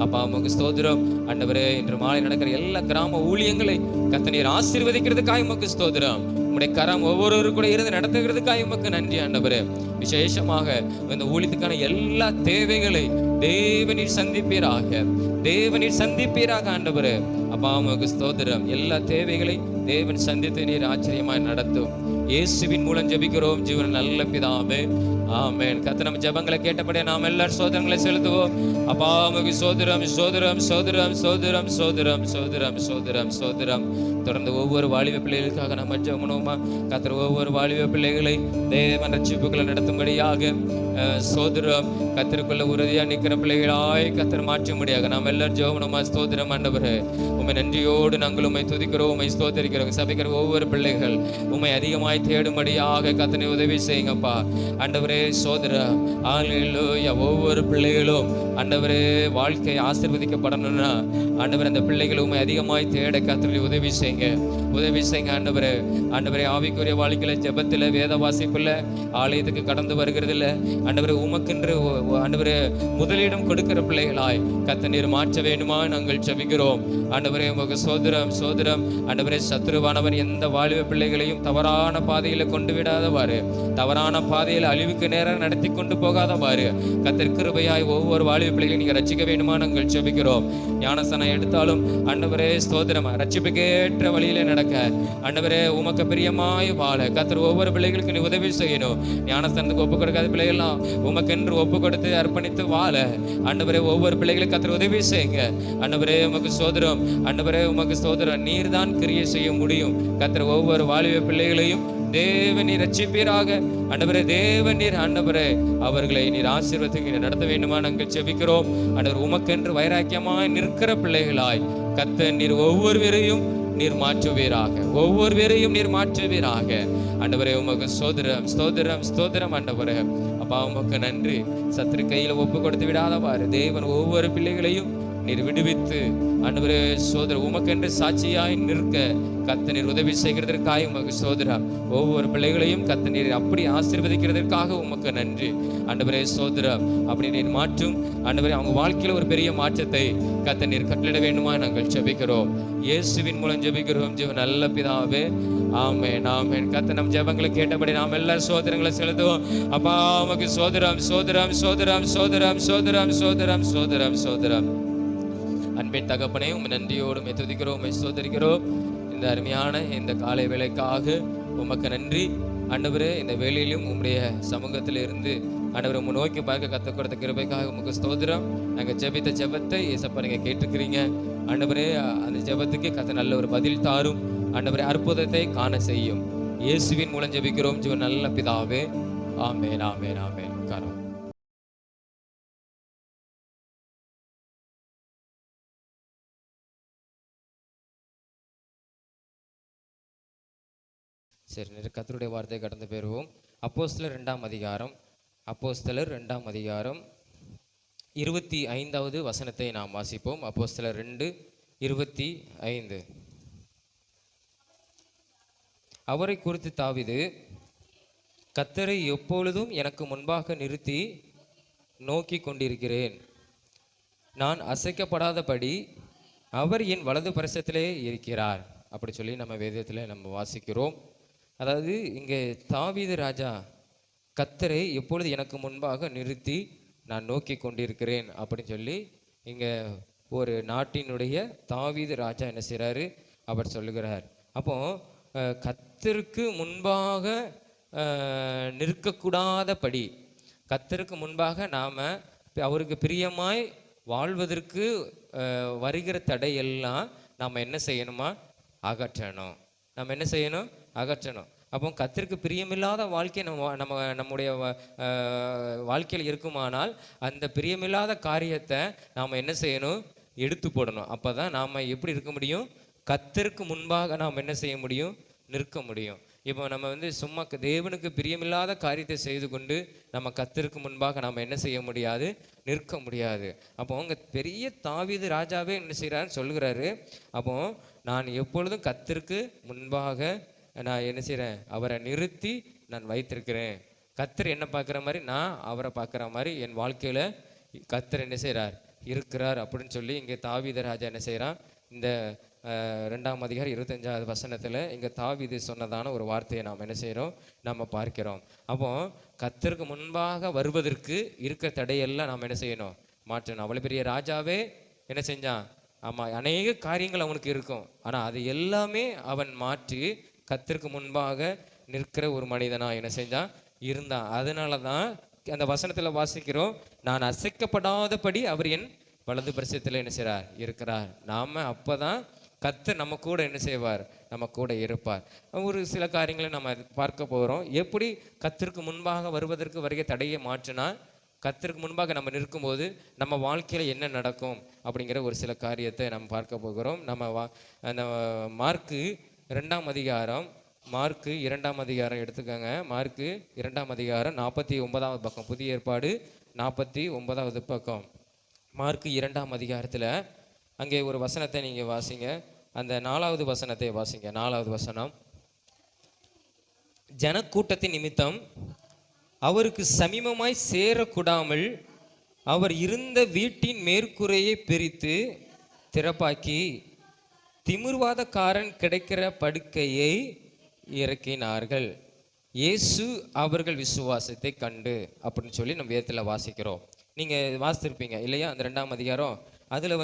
அப்பா உமக்கு ஸ்தோத்திரம் ஆண்டவரே. இன்று மாலை நடக்கிற எல்லா கிராம ஊழியங்களை கர்த்தர் நீர் ஆசீர்வதிக்கிறதுக்காக உமக்கு ஸ்தோத்திரம். உம்முடைய கரம் ஒவ்வொரு கூட இருந்து நடத்துகிறதுக்காக உமக்கு நன்றி ஆண்டவரே. விசேஷமாக இந்த ஊழியத்துக்கான எல்லா தேவைகளை தேவனீர் சந்திப்பீராக, தேவனீர் சந்திப்பீராக ஆண்டவரே. அப்பா உமக்கு ஸ்தோத்திரம். எல்லா தேவைகளை தேவன் சந்தித்து நீர் ஆச்சரியமாய் நடத்தும். இயேசுவின் மூலம் ஜெபிக்கிறோம் ஜீவன் நல்ல பிதாவே, ஆமென். கர்த்தர் நம்ம ஜெபங்களை கேட்டபடியே நாம் எல்லாரும் சோதரங்களை செலுத்துவோம். அப்பா உமக்கு சோதரம் சோதரம் சோதரம் சோதரம் சோதரம் சோதரம் சோதரம் சோதரம். தொடர்ந்து ஒவ்வொரு வாலிப பிள்ளைகளுக்காக நம்ம ஜெபணுமா. கர்த்தர் ஒவ்வொரு வாலிப பிள்ளைகளை தேவன் ரட்சிப்புகளை நடத்தும்படியாக சோதரம் கர்த்தருக்குள்ள உறுதியா நிற்கிற பிள்ளைகளாய் கர்த்தர் மாற்றும்படியாக நாம் எல்லாரும் ஜெபணுமா. ஸ்தோத்திரம் ஆண்டவரே. உம்மை நன்றியோடு நாங்கள் உம்மை துதிக்கிறோம், உம்மை ஸ்தோத்திரிக்கிறோம். சபைக்கிற ஒவ்வொரு பிள்ளைகள் உம்மை அதிகமாய் தேடும்படியாக கர்த்தர் உதவி செய்யுங்கப்பா ஆண்டவரே. சோதரம் ஹல்லேலூயா. ஒவ்வொரு பிள்ளைகளும் ஆண்டவரே வாழ்க்கை ஆசீர்வதிக்கப்படணும்னா ஆண்டவரே அந்த பிள்ளைகள் உம்மை அதிகமாய் தேட கர்த்தர் உதவி செய்யுங்க, உதவி செய்யுங்க ஆண்டவரே. ஆண்டவரே ஆவிக்குரிய வாழ்க்கையில ஜெபத்தில் வேத வாசிப்புல ஆலயத்துக்கு கடந்து வருகிறதில்ல ஆண்டவரே உமக்கென்று ஆண்டவரே முதலிடம் கொடுக்கிற பிள்ளைகளாய் கர்த்தர் நீர் மாற்ற வேண்டுமா நாங்கள் ஜெபிக்கிறோம் ஆண்டவரே. உமக்கு சோதரம் சோதரம் ஆண்டவரே. சத்துருவானவன் எந்த வாலிப பிள்ளைகளையும் தவறான பாதையில கொண்டு விடாதவாறு, தவறான பாதையில் அழிவுக்கு நேரம் நடத்தி கொண்டு போகாதவாறு கர்த்தர் கிருபையாய் ஒவ்வொரு வாலிப பிள்ளைகளையும் நீங்க ரட்சிக்க வேண்டுமா நாங்கள் ஜெபிக்கிறோம். ஞானஸ்தானம் எடுத்தாலும் ஆண்டவரே ஸ்தோத்திரம் ரட்சிப்புக்கேற்ற வழியிலே நடக்க நடக்க, ஆண்டவரே உமக்கு பிரியமாய் வாழ கர்த்தர் ஒவ்வொரு பிள்ளைகளுக்கு நீ உதவி செய்யணும். ஞானஸ்தானத்துக்கு ஒப்பு கொடுக்காத பிள்ளைகள்லாம் உமக்கென்று ஒப்பு கொடுத்து அர்ப்பணித்து வாழ ஆண்டவரே ஒவ்வொரு பிள்ளைகளுக்கு கர்த்தர் உதவி செய்யுங்க. ஆண்டவரே உமக்கு ஸ்தோத்திரம், ஆண்டவரே உமக்கு ஸ்தோத்திரம். நீர் தான் கிரியை செய்ய முடியும். கர்த்தர் ஒவ்வொரு வாலிப பிள்ளைகளையும் தேவநீர் ரட்சிப்பீராக. ஆண்டவரே தேவநீர் ஆண்டவரே அவர்களை நீர் ஆசீர்வதித்து நடத்த வேண்டுமா நாங்கள் ஜெபிக்கிறோம். ஆண்டவர் உமக்கென்று வைராக்கியமாய் நிற்கிற பிள்ளைகளாய் கர்த்தர் நீர் ஒவ்வொருவரையும் நீர் மாற்றுவீராக, ஒவ்வொருவரையும் நீர் மாற்றுவீராக. ஆண்டவரே உமக்கு ஸ்தோத்திரம், ஸ்தோத்திரம், ஸ்தோத்திரம். ஆண்டவரே அப்பா உமக்கு நன்றி. சத்துரு கையில் ஒப்பு கொடுத்து விடாதவாறு தேவன் ஒவ்வொரு பிள்ளைகளையும் நீர் விடுவித்து ஆண்டவரே சோதர உமக்கென்று சாட்சியாய் நிற்க கர்த்தர் நீர் உதவி செய்கிறதற்காக உமக்கு சோதரா. ஒவ்வொரு பிள்ளைகளையும் கர்த்தர் நீர் அப்படி ஆசீர்வதிக்கிறதற்காக உமக்கு நன்றி. ஆண்டவரே சோதரா அப்படி நீர் மாற்றும் ஆண்டவரே அவங்க வாழ்க்கையில் ஒரு பெரிய மாற்றத்தை கர்த்தர் நீர் கட்டளிட வேண்டுமா நாங்கள் ஜெபிக்கிறோம். இயேசுவின் மூலம் ஜெபிக்கிறோம் ஜீவ நல்ல பிதாவே, ஆமென், ஆமென். கர்த்தர் நம் ஜெபங்களை கேட்டபடி நாம் எல்லா சோதரங்களை செலுத்துவோம். அப்பா உமக்கு சோதரம், சோதரம், சோதரம், சோதரம், சோதரம், சோதரம், சோதரம், சோதரம். அன்பின் தகப்பனே உம்மை நன்றியோடு துதிக்கிறோம், உம்மை ஸ்தோத்திரிக்கிறோம். இந்த அருமையான இந்த காலை வேளைக்காக உமக்கு நன்றி ஆண்டவரே. இந்த வேளையிலும் உம்முடைய சமூகத்தில் இருந்து ஆண்டவரை உம்மை நோக்கி பார்க்க கற்றுக் கொடுத்த கிருபைக்காக உமக்கு ஸ்தோத்திரம். நாங்கள் ஜெபித்த ஜெபத்தை ஏசப்பா நீங்கள் கேட்டுக்கிறீங்க ஆண்டவரே. அந்த ஜெபத்துக்கு கர்த்தர் நல்ல ஒரு பதில் தாரும் ஆண்டவரே. அற்புதத்தை காண செய்யும். இயேசுவின் மூலம் ஜெபிக்கிறோம் ஜீவ நல்ல பிதாவே, ஆமென், ஆமென், ஆமென். காரம் சரி, கர்த்தருடைய வார்த்தையை கடந்து பெறுவோம். அப்போஸ்தலர் 2ஆம் அதிகாரம், அப்போஸ்தலர் 2ஆம் அதிகாரம் 25வது வசனத்தை நாம் வாசிப்போம். அப்போஸ்தலர் 2:25. அவரை குறித்து தாவீது, கர்த்தரை எப்பொழுதும் எனக்கு முன்பாக நிறுத்தி நோக்கி கொண்டிருக்கிறேன். நான் அசைக்கப்படாதபடி அவர் என் வலது பரிசத்திலே இருக்கிறார். அப்படி சொல்லி நம்ம வேதத்தில் நம்ம வாசிக்கிறோம். அதாவது இங்கே தாவீது ராஜா கர்த்தரை எப்பொழுது எனக்கு முன்பாக நிறுத்தி நான் நோக்கி கொண்டிருக்கிறேன் அப்படின்னு சொல்லி இங்கே ஒரு நாட்டினுடைய தாவீது ராஜா என்ன செய்கிறாரு அவர் சொல்லுகிறார். அப்போ கர்த்தருக்கு முன்பாக நிற்கக்கூடாதபடி, கர்த்தருக்கு முன்பாக நாம் அவருக்கு பிரியமாய் வாழ்வதற்கு வருகிற தடையெல்லாம் நாம் என்ன செய்யணுமா? அகற்றணும். நம்ம என்ன செய்யணும்? அகற்றணும். அப்போ கர்த்தருக்கு பிரியமில்லாத வாழ்க்கை நம்முடைய வாழ்க்கையில் இருக்குமானால் அந்த பிரியமில்லாத காரியத்தை நாம் என்ன செய்யணும்? எடுத்து போடணும். அப்போ தான் நாம் எப்படி இருக்க முடியும்? கர்த்தருக்கு முன்பாக நாம் என்ன செய்ய முடியும்? நிற்க முடியும். இப்போ நம்ம சும்மா தேவனுக்கு பிரியமில்லாத காரியத்தை செய்து கொண்டு நம்ம கர்த்தருக்கு முன்பாக நாம் என்ன செய்ய முடியாது? நிற்க முடியாது. அப்போ உங்க பெரிய தாவீது ராஜாவே என்ன செய்கிறாருன்னு சொல்லுகிறாரு. அப்போ நான் எப்பொழுதும் கர்த்தருக்கு முன்பாக நான் என்ன செய்கிறேன்? அவரை நிறுத்தி நான் வைத்திருக்கிறேன். கர்த்தர் என்ன பார்க்குற மாதிரி நான் அவரை பார்க்குற மாதிரி என் வாழ்க்கையில் கர்த்தர் என்ன செய்கிறார்? இருக்கிறார் அப்படின்னு சொல்லி இங்கே தாவீது ராஜா என்ன செய்கிறான்? இந்த 2ஆம் அதிகாரம் 25வது வசனத்தில் இங்கே தாவீது சொன்னதான ஒரு வார்த்தையை நாம் என்ன செய்கிறோம்? நம்ம பார்க்கிறோம். அப்போ கர்த்தருக்கு முன்பாக வருவதற்கு இருக்க தடையெல்லாம் நாம் என்ன செய்யணும்? மாற்றணும். அவ்வளோ பெரிய ராஜாவே என்ன செஞ்சான்? ஆமாம், அநேக காரியங்கள் அவனுக்கு இருக்கும். ஆனால் அது எல்லாமே அவன் மாற்றி கர்த்தருக்கு முன்பாக நிற்கிற ஒரு மனிதனா என்ன செஞ்சான்? இருந்தான். அதனால தான் அந்த வசனத்தில் வாசிக்கிறோம், நான் அசைக்கப்படாதபடி அவர் என் வலது பரிசத்தில் என்ன செய்கிறார்? இருக்கிறார். நாம் அப்போ தான் கர்த்தர் நம்ம கூட என்ன செய்வார்? நம்ம கூட இருப்பார். ஒரு சில காரியங்களை நம்ம பார்க்க போகிறோம். எப்படி கர்த்தருக்கு முன்பாக வருவதற்கு வருகை தடையை மாற்றினா கர்த்தருக்கு முன்பாக நம்ம நிற்கும்போது நம்ம வாழ்க்கையில் என்ன நடக்கும் அப்படிங்கிற ஒரு சில காரியத்தை நம்ம பார்க்க போகிறோம். நம்ம அந்த மார்க்கு 2ஆம் அதிகாரம், மார்க்கு 2ஆம் அதிகாரம் எடுத்துக்கோங்க. மார்க்கு 2ஆம் அதிகாரம் 49வது பக்கம், புதிய ஏற்பாடு 49வது பக்கம். மார்க்கு 2ஆம் அதிகாரத்தில் அங்கே ஒரு வசனத்தை நீங்கள் வாசிங்க. அந்த 4வது வசனத்தை வாசிங்க. 4வது வசனம், ஜனக்கூட்டத்தின் நிமித்தம் அவருக்கு சமீபமாய் சேரக்கூடாமல் அவர் இருந்த வீட்டின் மேற்கூரையை பிரித்து திறப்பாக்கி திமிர்வாதக்காரன் கிடைக்கிற படுக்கையை இறக்கினார்கள். இயேசு அவர்கள் விசுவாசத்தை கண்டு அப்படின்னு சொல்லி நம்ம வேதத்தில் வாசிக்கிறோம். நீங்கள் வாசித்திருப்பீங்க இல்லையா? அந்த 2ஆம் அதிகாரம் அதில்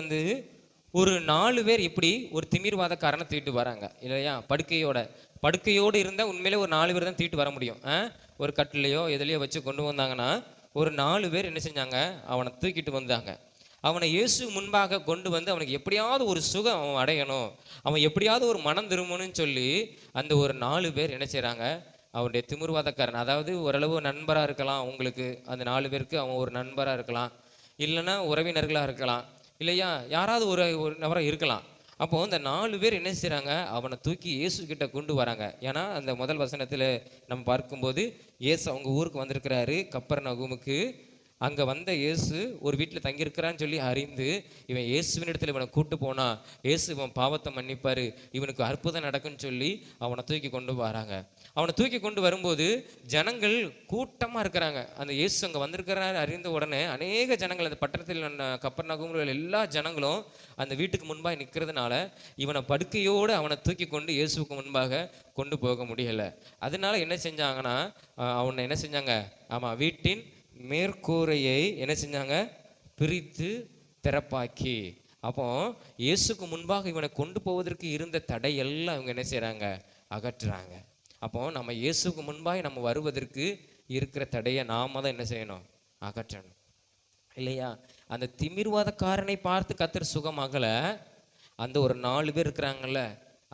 ஒரு 4 பேர் இப்படி ஒரு திமிர்வாதக்காரனை தூக்கிட்டு வராங்க இல்லையா? படுக்கையோடு இருந்தால் உண்மையிலே ஒரு 4 பேர் தான் தூக்கிட்டு வர முடியும். ஒரு கட்டிலையோ எதுலையோ வச்சு கொண்டு வந்தாங்கன்னா ஒரு 4 பேர் என்ன செஞ்சாங்க, அவனை தூக்கிட்டு வந்தாங்க. அவனை இயேசு முன்பாக கொண்டு வந்து அவனுக்கு எப்படியாவது ஒரு சுகம் அவன் அடையணும், அவன் எப்படியாவது ஒரு மனம் திரும்பணும்னு சொல்லி அந்த ஒரு 4 பேர் என்ன செய்கிறாங்க, அவனுடைய திமிர்வாதக்காரன், அதாவது ஓரளவு நண்பராக இருக்கலாம் உங்களுக்கு, அந்த 4 பேருக்கு அவன் ஒரு நண்பராக இருக்கலாம், இல்லைன்னா உறவினர்களாக இருக்கலாம், இல்லையா யாராவது ஒரு நபராக இருக்கலாம். அப்போ இந்த 4 பேர் என்ன செய்கிறாங்க, அவனை தூக்கி இயேசு கிட்ட கொண்டு வராங்க. ஏன்னா அந்த முதல் வசனத்தில் நம்ம பார்க்கும்போது இயேசு அவங்க ஊருக்கு வந்திருக்கிறாரு, கப்பர்நகூமுக்கு. அங்கே வந்த இயேசு ஒரு வீட்டில் தங்கியிருக்கிறான்னு சொல்லி அறிந்து இவன் இயேசுவின் இடத்துல இவனை கூட்டு போனா இயேசு இவன் பாவத்தை மன்னிப்பார், இவனுக்கு அற்புதம் நடக்குன்னு சொல்லி அவனை தூக்கி கொண்டு வராங்க. அவனை தூக்கி கொண்டு வரும்போது ஜனங்கள் கூட்டமாக இருக்கிறாங்க. அந்த இயேசு அங்கே வந்திருக்கிறாரு அறிந்த உடனே அநேக ஜனங்கள், அந்த பட்டணத்தில் கப்பர்நகூமில் எல்லா ஜனங்களும் அந்த வீட்டுக்கு முன்பாக நிற்கிறதுனால இவனை படுக்கையோடு அவனை தூக்கி கொண்டு இயேசுக்கு முன்பாக கொண்டு போக முடியலை. அதனால என்ன செஞ்சாங்கன்னா, அவனை என்ன செஞ்சாங்க, ஆமாம், வீட்டின் மேற்கூரையை என்ன செஞ்சாங்க, பிரித்து திறப்பாக்கி. அப்போ இயேசுக்கு முன்பாக இவனை கொண்டு போவதற்கு இருந்த தடையெல்லாம் இவங்க என்ன செய்கிறாங்க, அகற்றுறாங்க. அப்போ நம்ம இயேசுக்கு முன்பாக நம்ம வருவதற்கு இருக்கிற தடையை நாம தான் என்ன செய்யணும், அகற்றணும் இல்லையா? அந்த திமிர்வாதக்காரனை பார்த்து கர்த்தர் சுகமாகலை. அந்த ஒரு 4 பேர் இருக்கிறாங்கல்ல,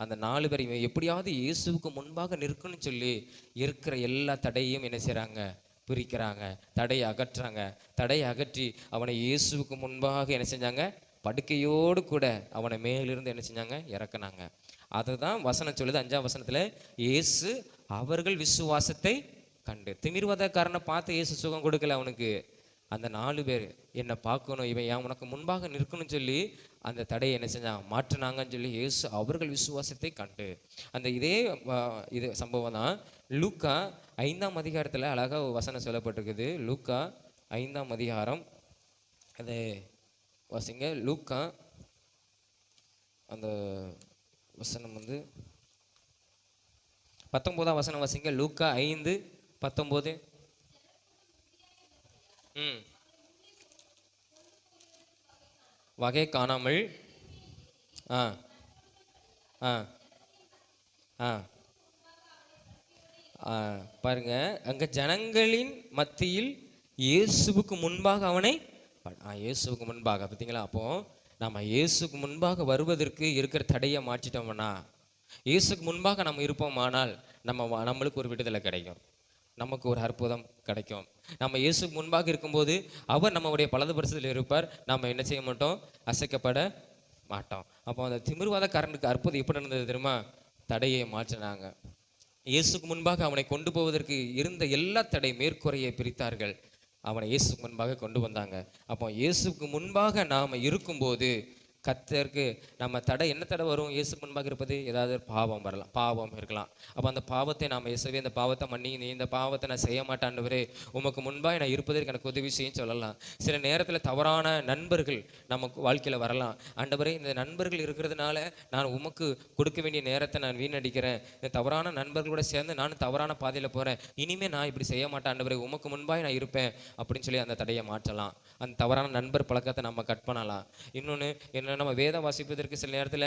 அந்த 4 பேர் இவன் எப்படியாவது இயேசுவுக்கு முன்பாக நிற்கணும்னு சொல்லி இருக்கிற எல்லா தடையும் என்ன செய்கிறாங்க, பிரிக்கிறாங்க, தடையை அகற்றுறாங்க. தடையை அகற்றி அவனை இயேசுவுக்கு முன்பாக என்ன செஞ்சாங்க, படுக்கையோடு கூட அவனை மேலிருந்து என்ன செஞ்சாங்க, இறக்குனாங்க. அதுதான் வசனம் சொல்லுது 5ஆம் வசனத்தில், இயேசு அவர்கள் விசுவாசத்தை கண்டு. திமிர்வாதக்காரனை பார்த்து இயேசு சுகம் கொடுக்கல அவனுக்கு. அந்த 4 பேர் என்னை பார்க்கணும், இவன் ஏன் உனக்கு முன்பாக நிற்கணும்னு சொல்லி அந்த தடையை என்ன செஞ்சாங்க, மாற்றினாங்கன்னு சொல்லி இயேசு அவர்கள் விசுவாசத்தை கண்டு. அந்த இது சம்பவம் தான் லூக்கா 5ஆம் அதிகாரத்தில் அழகாக வசனம் சொல்லப்பட்டிருக்குது. லூக்கா 5ஆம் அதிகாரம், அது வாசிங்க. லூக்கா அந்த வசனம் 19ஆம் வசனம் வாசிங்க. லூக்கா 5:19. வகை காணாமல் பாருங்க, அங்க ஜனங்களின் மத்தியில் இயேசுவுக்கு முன்பாக அவனை இயேசுவுக்கு முன்பாக பார்த்தீங்களா? அப்போ நம்ம இயேசுக்கு முன்பாக வருவதற்கு இருக்கிற தடையை மாற்றிட்டோம்னா, இயேசுக்கு முன்பாக நம்ம இருப்போமானால் நம்மளுக்கு ஒரு விடுதலை கிடைக்கும், நமக்கு ஒரு அற்புதம் கிடைக்கும். நம்ம இயேசுக்கு முன்பாக இருக்கும்போது அவர் நம்மளுடைய பலதுபரிசத்தில் இருப்பார், நம்ம என்ன செய்ய மாட்டோம், அசைக்கப்பட மாட்டோம். அப்போ அந்த திமிர்வாதக்காரனுக்கு அற்புதம் எப்படி நடந்தது தெரியுமா? தடையை மாற்றினாங்க. இயேசுக்கு முன்பாக அவனை கொண்டு போவதற்கு இருந்த எல்லா தடை மேற்கூரையை பிரித்தார்கள், அவனை இயேசுக்கு முன்பாக கொண்டு வந்தாங்க. அப்போ இயேசுக்கு முன்பாக நாம் இருக்கும்போது கர்த்தருக்கு நம்ம தடை என்ன தடை வரும்? இயேசுக்கு முன்பாக இருப்பது ஏதாவது பாவம் வரலாம், பாவம் இருக்கலாம். அப்போ அந்த பாவத்தை நாம் இயேசுவே இந்த பாவத்தை மன்னி, நீ இந்த பாவத்தை நான் செய்ய மாட்டாண்டவரே, உமக்கு முன்பாக நான் இருப்பதற்கு எனக்கு உதவி செய்யும் சொல்லலாம். சில நேரத்தில் தவறான நண்பர்கள் நமக்கு வாழ்க்கையில் வரலாம். ஆண்டவரே, இந்த நண்பர்கள் இருக்கிறதுனால நான் உமக்கு கொடுக்க வேண்டிய நேரத்தை நான் வீணடிக்கிறேன், இந்த தவறான நண்பர்களோட சேர்ந்து நான் தவறான பாதையில் போகிறேன், இனிமேல் நான் இப்படி செய்ய மாட்டேன் ஆண்டவரே, உமக்கு முன்பாக நான் இருப்பேன் அப்படின்னு சொல்லி அந்த தடையை மாற்றலாம். அந்த தவறான நண்பர் பழக்கத்தை நம்ம கட் பண்ணலாம். இன்னொன்று என்ன, நம்ம வேதம் வாசிப்பதற்கு சில நேரத்தில்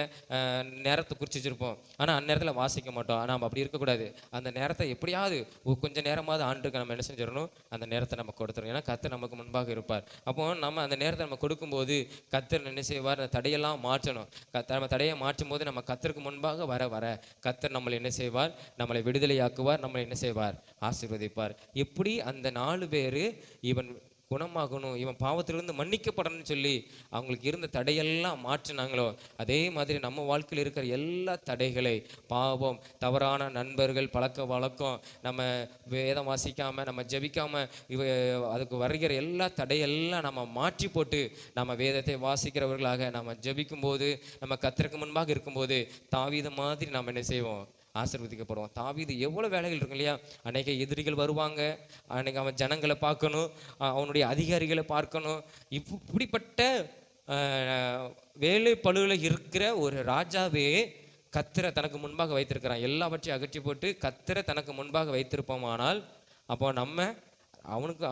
நேரத்தை குறித்து வச்சிருப்போம், ஆனால் அந்நேரத்தில் வாசிக்க மாட்டோம். ஆனால் நம்ம அப்படி இருக்கக்கூடாது. அந்த நேரத்தை எப்படியாவது கொஞ்சம் நேரமாவது ஆண்டுக்கு நம்ம என்ன செஞ்சிடணும், அந்த நேரத்தை நம்ம கொடுத்துரும். ஏன்னா கர்த்தர் நமக்கு முன்பாக இருப்பார். அப்போ நம்ம அந்த நேரத்தை நம்ம கொடுக்கும்போது கர்த்தர் என்ன செய்வார், அந்த தடையெல்லாம் மாற்றணும். நம்ம தடையை மாற்றும் போது நம்ம கர்த்தருக்கு முன்பாக வர கர்த்தர் நம்மளை என்ன செய்வார், நம்மளை விடுதலையாக்குவார், நம்மளை என்ன செய்வார், ஆசீர்வதிப்பார். எப்படி அந்த 4 பேர் இவன் குணமாகணும், இவன் பாவத்திலிருந்து மன்னிக்கப்படணும்னு சொல்லி அவங்களுக்கு இருந்த தடையெல்லாம் மாற்றினாங்களோ, அதே மாதிரி நம்ம வாழ்க்கையில் இருக்கிற எல்லா தடைகளை, பாவம், தவறான நண்பர்கள், பழக்க வழக்கம், நம்ம வேதம் வாசிக்காமல், நம்ம ஜெபிக்காமல் அதுக்கு வருகிற எல்லா தடையெல்லாம் நம்ம மாற்றி போட்டு நம்ம வேதத்தை வாசிக்கிறவர்களாக நம்ம ஜெபிக்கும்போது, நம்ம கர்த்தருக்கு முன்பாக இருக்கும்போது தாவீது மாதிரி நம்ம என்ன செய்வோம், ஆசீர்வதிக்கப்படுவோம். தாவீது எவ்வளோ வேலைகள் இருக்கும் இல்லையா? அன்னைக்கு எதிரிகள் வருவாங்க, அன்னைக்கு அவன் ஜனங்களை பார்க்கணும், அவனுடைய அதிகாரிகளை பார்க்கணும். இப்படிப்பட்ட வேலை பழுவில் இருக்கிற ஒரு ராஜாவே கர்த்தரை தனக்கு முன்பாக வைத்திருக்கிறான். எல்லாவற்றையும் அகற்றி போட்டு கர்த்தரை தனக்கு முன்பாக வைத்திருப்போமானால் அப்போ நம்ம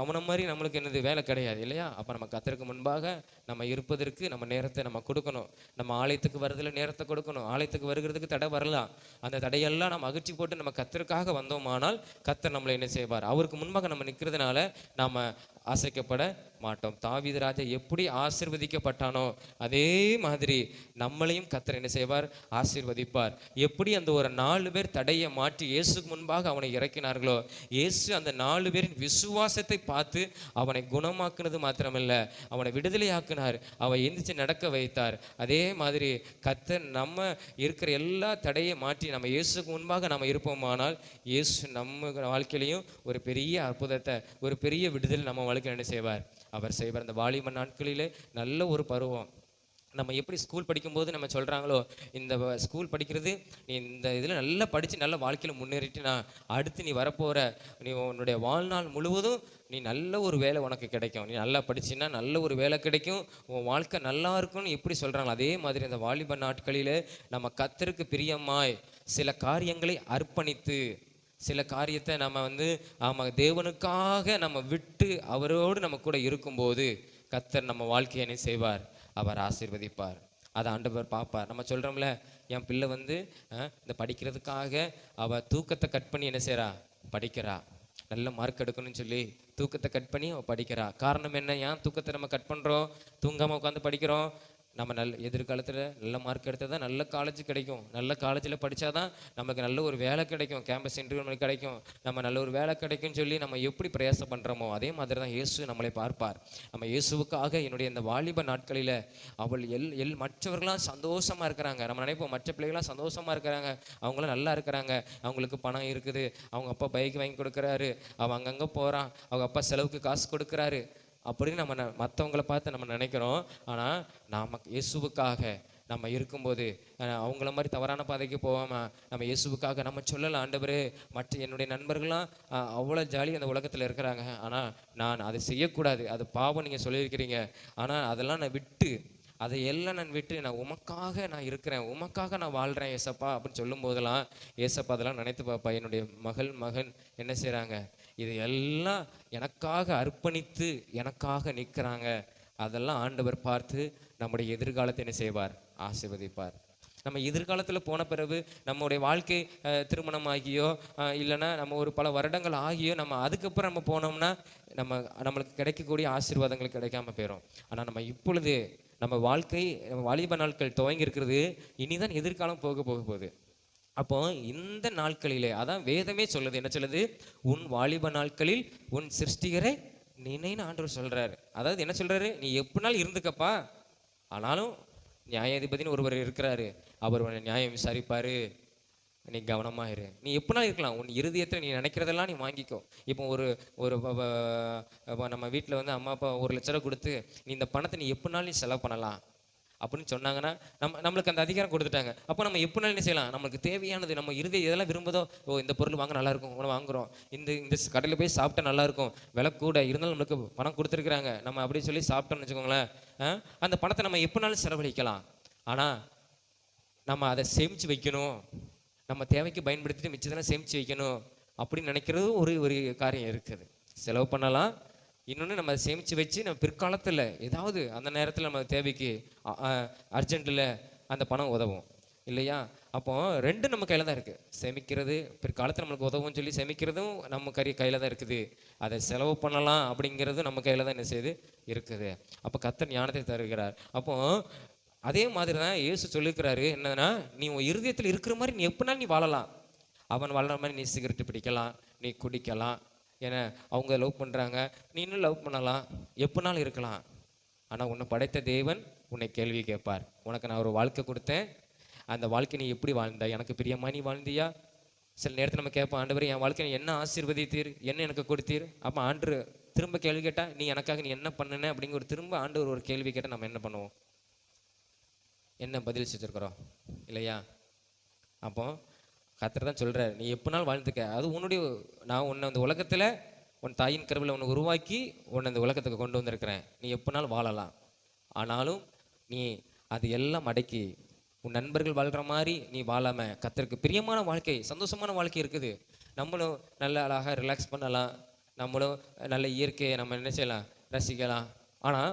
அவனை மாதிரி நம்மளுக்கு என்னது வேலை கிடையாது இல்லையா? அப்போ நம்ம கர்த்தருக்கு முன்பாக நம்ம இருப்பதற்கு நம்ம நேரத்தை நம்ம கொடுக்கணும். நம்ம ஆலயத்துக்கு வரதுல நேரத்தை கொடுக்கணும். ஆலயத்துக்கு வருகிறதுக்கு தடை வரலாம். அந்த தடையெல்லாம் நம்ம அகற்றி போட்டு நம்ம கர்த்தருக்காக வந்தோமானால் கர்த்தர் நம்மளை என்ன செய்வார்? அவருக்கு முன்பாக நம்ம நிற்கிறதுனால நாம் அசைக்கப்பட மாட்டோம். தாவீது ராஜா எப்படி ஆசீர்வதிக்கப்பட்டானோ அதே மாதிரி நம்மளையும் கர்த்தர் என்ன செய்வார்? ஆசீர்வதிப்பார். எப்படி அந்த ஒரு 4 பேர் தடையை மாற்றி இயேசுக்கு முன்பாக அவனை இறக்கினார்களோ, இயேசு அந்த 4 பேரின் விசுவாசத்தை பார்த்து அவனை குணமாக்குனது மாத்திரமல்ல, அவனை விடுதலையாக்கினார். அவன் எந்திரிச்சு நடக்க வைத்தார். அதே மாதிரி கர்த்தர் நம்ம இருக்கிற எல்லா தடையை மாற்றி நம்ம இயேசுக்கு முன்பாக நம்ம இருப்போமானால் இயேசு நம்ம வாழ்க்கையிலையும் ஒரு பெரிய அற்புதத்தை, ஒரு பெரிய விடுதலை நம்ம வாழ்க்கையில் என்ன செய்வார்? அவர் செய்வார். அந்த வாலிப நாட்களிலே நல்ல ஒரு பருவம். நம்ம எப்படி ஸ்கூல் படிக்கும்போது நம்ம சொல்கிறாங்களோ, இந்த ஸ்கூல் படிக்கிறது நீ இந்த இதில் நல்லா படித்து நல்ல வாழ்க்கையில் முன்னேறிட்டுனா அடுத்து நீ வரப்போகிற நீ உன்னுடைய வாழ்நாள் முழுவதும் நீ நல்ல ஒரு வேலை உனக்கு கிடைக்கும். நீ நல்லா படிச்சின்னா நல்ல ஒரு வேலை கிடைக்கும், உன் வாழ்க்கை நல்லா இருக்கும்னு எப்படி சொல்கிறாங்களோ அதே மாதிரி அந்த வாலிப நாட்களில் நம்ம கர்த்தருக்கு பிரியமாய் சில காரியங்களை அர்ப்பணித்து சில காரியத்தை நம்ம தேவனுக்காக நம்ம விட்டு அவரோடு நம்ம கூட இருக்கும்போது கர்த்தர் நம்ம வாழ்க்கையை என்ன செய்வார்? அவர் ஆசீர்வதிப்பார். அதை ஆண்டவர் பார்ப்பார். நம்ம சொல்கிறோம்ல, என் பிள்ளை இந்த படிக்கிறதுக்காக அவள் தூக்கத்தை கட் பண்ணி என்ன செய்கிறா? படிக்கிறா. நல்ல மார்க் எடுக்கணும்னு சொல்லி தூக்கத்தை கட் பண்ணி அவள் படிக்கிறா. காரணம் என்ன? ஏன் தூக்கத்தை நம்ம கட் பண்ணுறோம்? தூங்காமல் உட்காந்து படிக்கிறோம். நம்ம எதிர்காலத்தில் நல்ல மார்க் எடுத்தால் தான் நல்ல காலேஜ் கிடைக்கும். நல்ல காலேஜில் படித்தா தான் நமக்கு நல்ல ஒரு வேலை கிடைக்கும். கேம்பஸ் இன்டர்வியூ நமக்கு கிடைக்கும். நம்ம நல்ல ஒரு வேலை கிடைக்கும்னு சொல்லி நம்ம எப்படி பிரயாசம் பண்ணுறோமோ அதே மாதிரி தான் இயேசு நம்மளை பார்ப்பார். நம்ம இயேசுவுக்காக என்னுடைய இந்த வாலிப நாட்களில் அவள் மற்றவர்களாம் சந்தோஷமாக இருக்கிறாங்க. நம்ம நினைப்போம் மற்ற பிள்ளைகளாம் சந்தோஷமாக இருக்கிறாங்க, அவங்களாம் நல்லா இருக்கிறாங்க, அவங்களுக்கு பணம் இருக்குது, அவங்க அப்பா பைக் வாங்கி கொடுக்குறாரு, அவன் அங்கங்கே போகிறான், அவங்க அப்பா செலவுக்கு காசு கொடுக்குறாரு அப்படின்னு நம்ம மற்றவங்களை பார்த்து நம்ம நினைக்கிறோம். ஆனால் நாம் இயேசுவுக்காக நம்ம இருக்கும்போது அவங்கள மாதிரி தவறான பாதைக்கு போகாமல் நம்ம இயேசுவுக்காக நம்ம சொல்லலாம், ஆண்டவரே என்னுடைய நண்பர்கள்லாம் அவ்வளோ ஜாலி அந்த உலகத்தில் இருக்கிறாங்க, ஆனால் நான் அதை செய்யக்கூடாது, அது பாவம் நீங்கள் சொல்லியிருக்கிறீங்க, ஆனால் அதெல்லாம் நான் விட்டு அதையெல்லாம் நான் விட்டு நான் உமக்காக நான் இருக்கிறேன், உமக்காக நான் வாழ்கிறேன் ஏசப்பா அப்படின்னு சொல்லும் போதெல்லாம் ஏசப்பா அதெல்லாம் நினைத்து பாப்பா, என்னுடைய மகன் என்ன செய்கிறாங்க? இது எல்லாம் எனக்காக அர்ப்பணித்து எனக்காக நிற்கிறாங்க. அதெல்லாம் ஆண்டவர் பார்த்து நம்முடைய எதிர்காலத்தை என்ன செய்வார்? ஆசீர்வதிப்பார். நம்ம எதிர்காலத்தில் போன பிறகு நம்முடைய வாழ்க்கை திருமணமாகியோ இல்லைன்னா நம்ம ஒரு பல வருடங்கள் ஆகியோ நம்ம அதுக்கப்புறம் நம்ம போனோம்னா நம்மளுக்கு கிடைக்கக்கூடிய ஆசீர்வாதங்கள் கிடைக்காம போயிடும். ஆனால் நம்ம இப்பொழுது நம்ம வாழ்க்கை வாலிப நாட்கள் துவங்கி இருக்கிறது, இனிதான் எதிர்காலம் போக போகுது. அப்போ இந்த நாட்களிலே அதான் வேதமே சொல்லுது. என்ன சொல்லுது? உன் வாலிப நாட்களில் உன் சிருஷ்டிகரை நினைன்னு ஆண்டவர் சொல்றாரு. அதாவது என்ன சொல்றாரு? நீ எப்படினாலும் இருந்துக்கப்பா, ஆனாலும் நியாயாதிபதினு ஒருவர் இருக்கிறாரு, அவர் உன்னை நியாயம் விசாரிப்பாரு, நீ கவனமாக இரு. நீ எப்படினாலும் இருக்கலாம், உன் இருதயத்தில் நீ நினைக்கிறதெல்லாம் நீ வாங்கிக்கோ. இப்போ ஒரு நம்ம வீட்டில் அம்மா அப்பா 1 லட்ச ரூபா கொடுத்து நீ இந்த பணத்தை நீ எப்படினாலும் நீ செலவு பண்ணலாம் அப்படின்னு சொன்னாங்கன்னா நம்மளுக்கு அந்த அதிகாரம் கொடுத்துட்டாங்க. அப்போ நம்ம எப்படினாலும் என்ன செய்யலாம்? நம்மளுக்கு தேவையானது நம்ம இருதயம் எதெல்லாம் விரும்புதோ, இந்த பொருள் வாங்க நல்லாயிருக்கும், உணவு வாங்குகிறோம், இந்த கடையில் போய் சாப்பிட்டா நல்லாயிருக்கும், விலை கூட இருந்தாலும் நம்மளுக்கு பணம் கொடுத்துருக்குறாங்க, நம்ம அப்படி சொல்லி சாப்பிட்டோம்னு வச்சுக்கோங்களேன், அந்த பணத்தை நம்ம எப்படினாலும் செலவழிக்கலாம். ஆனால் நம்ம அதை சேமித்து வைக்கணும், நம்ம தேவைக்கு பயன்படுத்திட்டு மிச்சதெல்லாம் சேமித்து வைக்கணும் அப்படின்னு நினைக்கிறது ஒரு காரியம் இருக்குது. செலவு பண்ணலாம், இன்னொன்று நம்ம சேமித்து வச்சு நம்ம பிற்காலத்தில் ஏதாவது அந்த நேரத்தில் நம்ம தேவைக்கு அர்ஜென்ட்டில் அந்த பணம் உதவும் இல்லையா? அப்போ 2 நம்ம கையில் தான் இருக்குது. சேமிக்கிறது பிற்காலத்தில் நம்மளுக்கு உதவும் சொல்லி சேமிக்கிறதும் நம்ம கையில் தான் இருக்குது. அதை செலவு பண்ணலாம் அப்படிங்கிறதும் நம்ம கையில் தான் என்ன செய்யுது இருக்குது. அப்போ கர்த்தர் ஞானத்தை தருகிறார். அப்போ அதே மாதிரி தான் இயேசு சொல்லியிருக்கிறாரு, என்னன்னா நீ உன் இருதயத்தில் இருக்கிற மாதிரி நீ எப்படினாலும் நீ வாழலாம். அவன் வாழற மாதிரி நீ சிகரெட்டு பிடிக்கலாம், நீ குடிக்கலாம், ஏன்னா அவங்க லவ் பண்ணுறாங்க, நீ இன்னும் லவ் பண்ணலாம், எப்படினாலும் இருக்கலாம். ஆனால் உன்னை படைத்த தேவன் உன்னை கேள்வி கேட்பார். உனக்கு நான் ஒரு வாழ்க்கை கொடுத்தேன், அந்த வாழ்க்கை நீ எப்படி வாழ்ந்த? எனக்கு பிரியமா நீ வாழ்ந்தியா? சில நேரத்தில் நம்ம கேட்போம், ஆண்டவர் என் வாழ்க்கை என்ன ஆசீர்வதித்தீர், என்ன எனக்கு கொடுத்தீர்? அப்போ ஆண்டு திரும்ப கேள்வி கேட்டால் நீ எனக்காக நீ என்ன பண்ணுன அப்படிங்கிற திரும்ப ஆண்டவர் ஒரு கேள்வி கேட்டால் நம்ம என்ன பண்ணுவோம்? என்ன பதில் வச்சுருக்கிறோம் இல்லையா? அப்போ கர்த்தர் தான் சொல்கிறார், நீ எப்படினாலும் வாழ்ந்துக்க, அது நான் உன்னை அந்த உலகத்தில் உன் தாயின் கருவில் உன்னை உருவாக்கி உன்னை அந்த உலகத்துக்கு கொண்டு வந்திருக்கிறேன், நீ எப்படினாலும் வாழலாம். ஆனாலும் நீ அது எல்லாம் அடக்கி உன் நண்பர்கள் வாழ்கிற மாதிரி நீ வாழாமல் கர்த்தருக்கு பிரியமான வாழ்க்கை, சந்தோஷமான வாழ்க்கை இருக்குது. நம்மளும் நல்ல அழகாக ரிலாக்ஸ் பண்ணலாம், நம்மளும் நல்ல இயற்கையை நம்ம என்ன செய்யலாம், ரசிக்கலாம். ஆனால்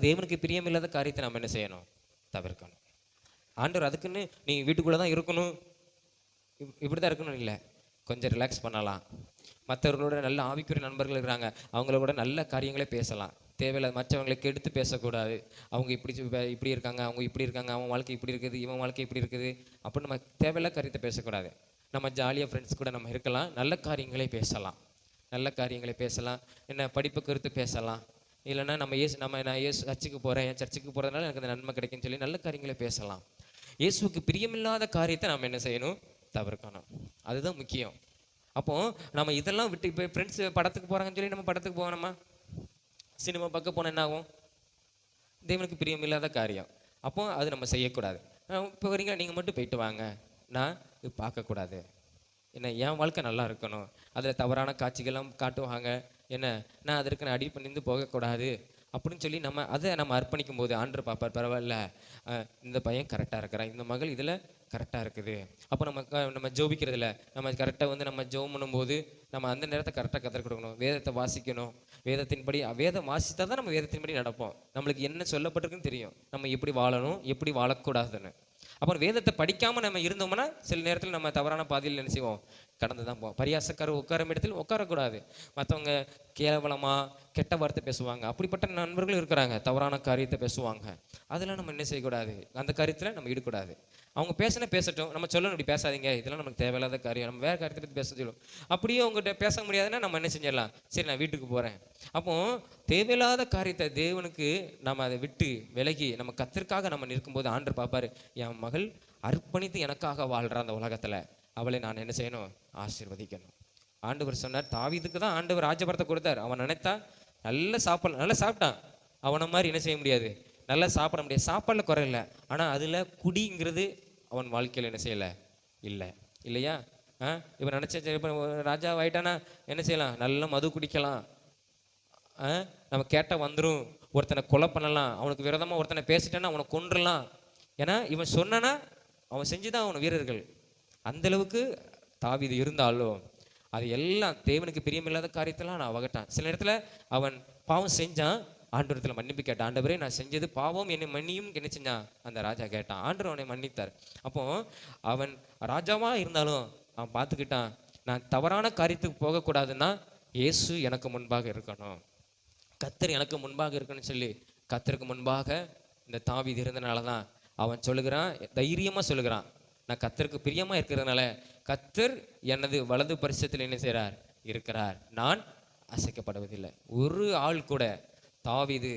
தேவனுக்கு பிரியமில்லாத காரியத்தை நம்ம என்ன செய்யணும், தவிர்க்கணும். ஆண்டவர் அதுக்குன்னு நீ வீட்டுக்குள்ளே தான் இருக்கணும், இப்படி தான் இருக்கணும் இல்லை, கொஞ்சம் ரிலாக்ஸ் பண்ணலாம். மற்றவர்களோட நல்ல ஆவிக்குரிய நண்பர்கள் இருக்கிறாங்க, அவங்களோட நல்ல காரியங்களே பேசலாம். தேவையில்லை மற்றவங்களை கெடுத்து பேசக்கூடாது. அவங்க இப்படி இருக்காங்க, அவங்க இப்படி இருக்காங்க, அவன் வாழ்க்கை இப்படி இருக்குது, இவன் வாழ்க்கை இப்படி இருக்குது அப்படின்னு நம்ம தேவையில்ல காரியத்தை பேசக்கூடாது. நம்ம ஜாலியாக ஃப்ரெண்ட்ஸ் கூட நம்ம இருக்கலாம், நல்ல காரியங்களே பேசலாம், நல்ல காரியங்களை பேசலாம். என்ன படிப்பு கருத்து பேசலாம். இல்லைன்னா நான் சர்ச்சுக்கு போகிறேன், என் சர்ச்சுக்கு போகிறதுனால எனக்கு அந்த நன்மை கிடைக்குன்னு சொல்லி நல்ல காரியங்களை பேசலாம். இயேசுக்கு பிரியமில்லாத காரியத்தை நம்ம என்ன செய்யணும், தவிர்க்கணும். அதுதான் முக்கியம். அப்போ நம்ம இதெல்லாம் விட்டு இப்போ ஃப்ரெண்ட்ஸ் படத்துக்கு போகிறாங்கன்னு சொல்லி நம்ம படத்துக்கு போகணுமா, சினிமா பார்க்க போனால் என்ன ஆகும், தேவனுக்கு பிரியமில்லாத காரியம். அப்போ அது நம்ம செய்யக்கூடாது. இப்போ வரீங்களா, நீங்கள் மட்டும் போயிட்டு வாங்க, நான் இது பார்க்கக்கூடாது. என்ன, என் வாழ்க்கை நல்லா இருக்கணும், அதில் தவறான காட்சிகள்லாம் காட்டுவாங்க, என்ன நான் அதற்கு நான் அடி பண்ணிந்து போகக்கூடாது அப்படின்னு சொல்லி நம்ம அர்ப்பணிக்கும் போது ஆண்டவர் பார்ப்பார், பரவாயில்ல இந்த பையன் கரெக்டாக இருக்கிறான், இந்த மகள் இதில் கரெக்டாக இருக்குது. அப்போ நம்ம ஜோபிக்கிறதுல நம்ம கரெக்டாக நம்ம ஜோம் பண்ணும்போது நம்ம அந்த நேரத்தை கரெக்டாக கற்றுக் கொடுக்கணும். வேதத்தை வாசிக்கணும், வேதத்தின்படி வேதம் வாசித்தா தான் நம்ம வேதத்தின்படி நடப்போம். நம்மளுக்கு என்ன சொல்லப்பட்டிருக்குன்னு தெரியும், நம்ம எப்படி வாழணும் எப்படி வாழக்கூடாதுன்னு. அப்புறம் வேதத்தை படிக்காமல் நம்ம இருந்தோம்னா சில நேரத்தில் நம்ம தவறான பாதையில் என்ன செய்வோம், கடந்து தான் போவோம். பரியாசக்கார உட்காரும் இடத்தில் உட்காரக்கூடாது. மற்றவங்க கேவலமாக கெட்ட வார்த்தை பேசுவாங்க, அப்படிப்பட்ட நண்பர்களும் இருக்கிறாங்க, தவறான காரியத்தை பேசுவாங்க. அதெல்லாம் நம்ம என்ன செய்யக்கூடாது, அந்த காரியத்தில் நம்ம ஈடுபடாது. அவங்க பேசட்டும், நம்ம சொல்லணும் இப்படி பேசாதீங்க, இதெல்லாம் நமக்கு தேவையில்லாத காரியம், நம்ம வேறு காரியத்தை பற்றி பேச சொல்லுவோம். அப்படியே அவங்ககிட்ட பேச முடியாதுன்னா நம்ம என்ன செஞ்சிடலாம், சரி நான் வீட்டுக்கு போகிறேன். அப்போ தேவையில்லாத காரியத்தை தேவனுக்கு நம்ம அதை விட்டு விலகி நம்ம கர்த்தருக்காக நம்ம நிற்கும்போது ஆண்டவர் பார்ப்பாரு, என் மகள் அர்ப்பணித்து எனக்காக வாழ்கிற அந்த உலகத்தில் அவளை நான் என்ன செய்யணும், ஆசீர்வதிக்கணும். ஆண்டவர் சொன்னார், தாவீதுக்கு தான் ஆண்டவர் ராஜபரத்தை கொடுத்தார். அவன் நினைத்தா நல்லா சாப்பிட்டான், அவனை மாதிரி என்ன செய்ய முடியாது, நல்லா சாப்பிட முடியாது, சாப்பாடில் குறை இல்லை. ஆனால் அதில் குடிங்கிறது அவன் வாழ்க்கையில் என்ன செய்யலை, இல்லையா. இப்போ நினச்ச இப்போ ராஜா ஆயிட்டானா என்ன செய்யலாம், நல்ல மது குடிக்கலாம், நம்ம கேட்டால் வந்துடும், ஒருத்தனை கொலை பண்ணலாம், அவனுக்கு விரோதமாக ஒருத்தனை பேசிட்டானா அவனை கொன்றுலாம். ஏன்னா இவன் சொன்னானா அவன் செஞ்சுதான் அவன் வீரர்கள். அந்தளவுக்கு தாவீது இருந்தாலும் அது எல்லாம் தேவனுக்கு பிரியமில்லாத காரியத்தெல்லாம் நான் வகட்டான். சில நேரத்தில் அவன் பாவம் செஞ்சான், ஆண்டவரத்தில் மன்னிப்பு கேட்டான், ஆண்டவரே நான் செஞ்சது பாவம், என்னை மன்னியும் என்ன செஞ்சான், அந்த ராஜா கேட்டான், ஆண்டவர் அவனை மன்னித்தார். அப்போ அவன் ராஜாவாக இருந்தாலும் அவன் பார்த்துக்கிட்டான், நான் தவறான காரியத்துக்கு போகக்கூடாதுன்னா இயேசு எனக்கு முன்பாக இருக்கணும், கர்த்தர் எனக்கு முன்பாக இருக்கணும்னு சொல்லி கர்த்தருக்கு முன்பாக இந்த தாவீது இருந்தனால தான் அவன் சொல்லுகிறான், தைரியமாக சொல்லுகிறான், நான் கர்த்தருக்கு பிரியமாக இருக்கிறதுனால கர்த்தர் எனது வலது பரிசத்தில் என்ன செய்கிறார், இருக்கிறார், நான் அசைக்கப்படுவதில்லை. ஒரு ஆள் கூட தாவீது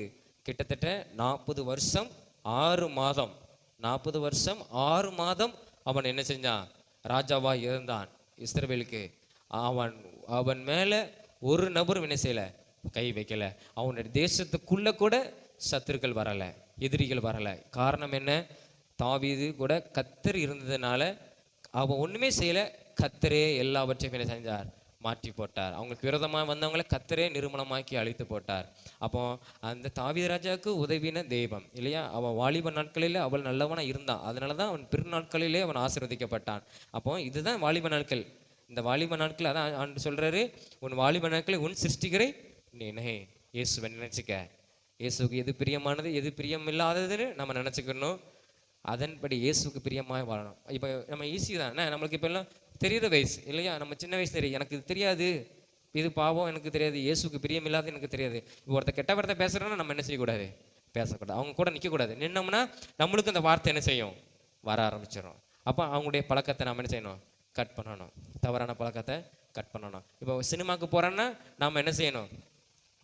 கிட்டத்தட்ட 40 வருஷம் 6 மாதம் 40 வருஷம் 6 மாதம் அவன் என்ன செஞ்சான், ராஜாவா இருந்தான் இஸ்ரவேலுக்கு. அவன் மேலே ஒரு நபரும் என்ன செய்யலை, கை வைக்கல. அவனுடைய தேசத்துக்குள்ள கூட சத்துருக்கள் வரலை, எதிரிகள் வரலை. காரணம் என்ன, தாவீது கூட கர்த்தர் இருந்ததுனால அவன் ஒன்றுமே செய்யலை, கர்த்தரே எல்லாவற்றையும் என்ன செஞ்சார், மாற்றி போட்டார். அவங்களுக்கு விரோதமாக வந்தவங்களை கர்த்தரே நிர்மூலமாக்கி அழித்து போட்டார். அப்போ அந்த தாவீது ராஜாவுக்கு உதவின தெய்வம் இல்லையா. அவன் வாலிப நாட்களில் அவள் நல்லவனா இருந்தான், அதனால தான் அவன் பிற நாட்களிலே அவன் ஆசீர்வதிக்கப்பட்டான். அப்போ இதுதான் வாலிப நாட்கள். இந்த வாலிப நாட்கள் அதான் ஆண்டு சொல்றாரு, உன் வாலிப நாட்களை உன் சிருஷ்டிகரை நீனே இயேசுவை நினைச்சுக்க. இயேசுக்கு எது பிரியமானது எது பிரியம் இல்லாததுன்னு நம்ம நினச்சிக்கணும், அதன்படி இயேசுக்கு பிரியமாக வாழணும். இப்போ நம்ம ஈஸி தான், நம்மளுக்கு இப்போ எல்லாம் தெரியுற வயசு இல்லையா, நம்ம சின்ன வயசு தெரியும், எனக்கு இது தெரியாது, இது பாவம் எனக்கு தெரியாது, இயேசுக்கு பிரியம் இல்லாத எனக்கு தெரியாது. இப்போ ஒருத்த கெட்ட வார்த்தை பேசுகிறோன்னா நம்ம என்ன செய்யக்கூடாது, பேசக்கூடாது, அவங்க கூட நிற்கக்கூடாது. நின்னோம்னா நம்மளுக்கு அந்த வார்த்தை என்ன செய்யும், வர ஆரம்பிச்சிடும். அப்போ அவங்களுடைய பழக்கத்தை நம்ம என்ன செய்யணும், கட் பண்ணணும், தவறான பழக்கத்தை கட் பண்ணணும். இப்போ சினிமாவுக்கு போகிறோன்னா நாம் என்ன செய்யணும்,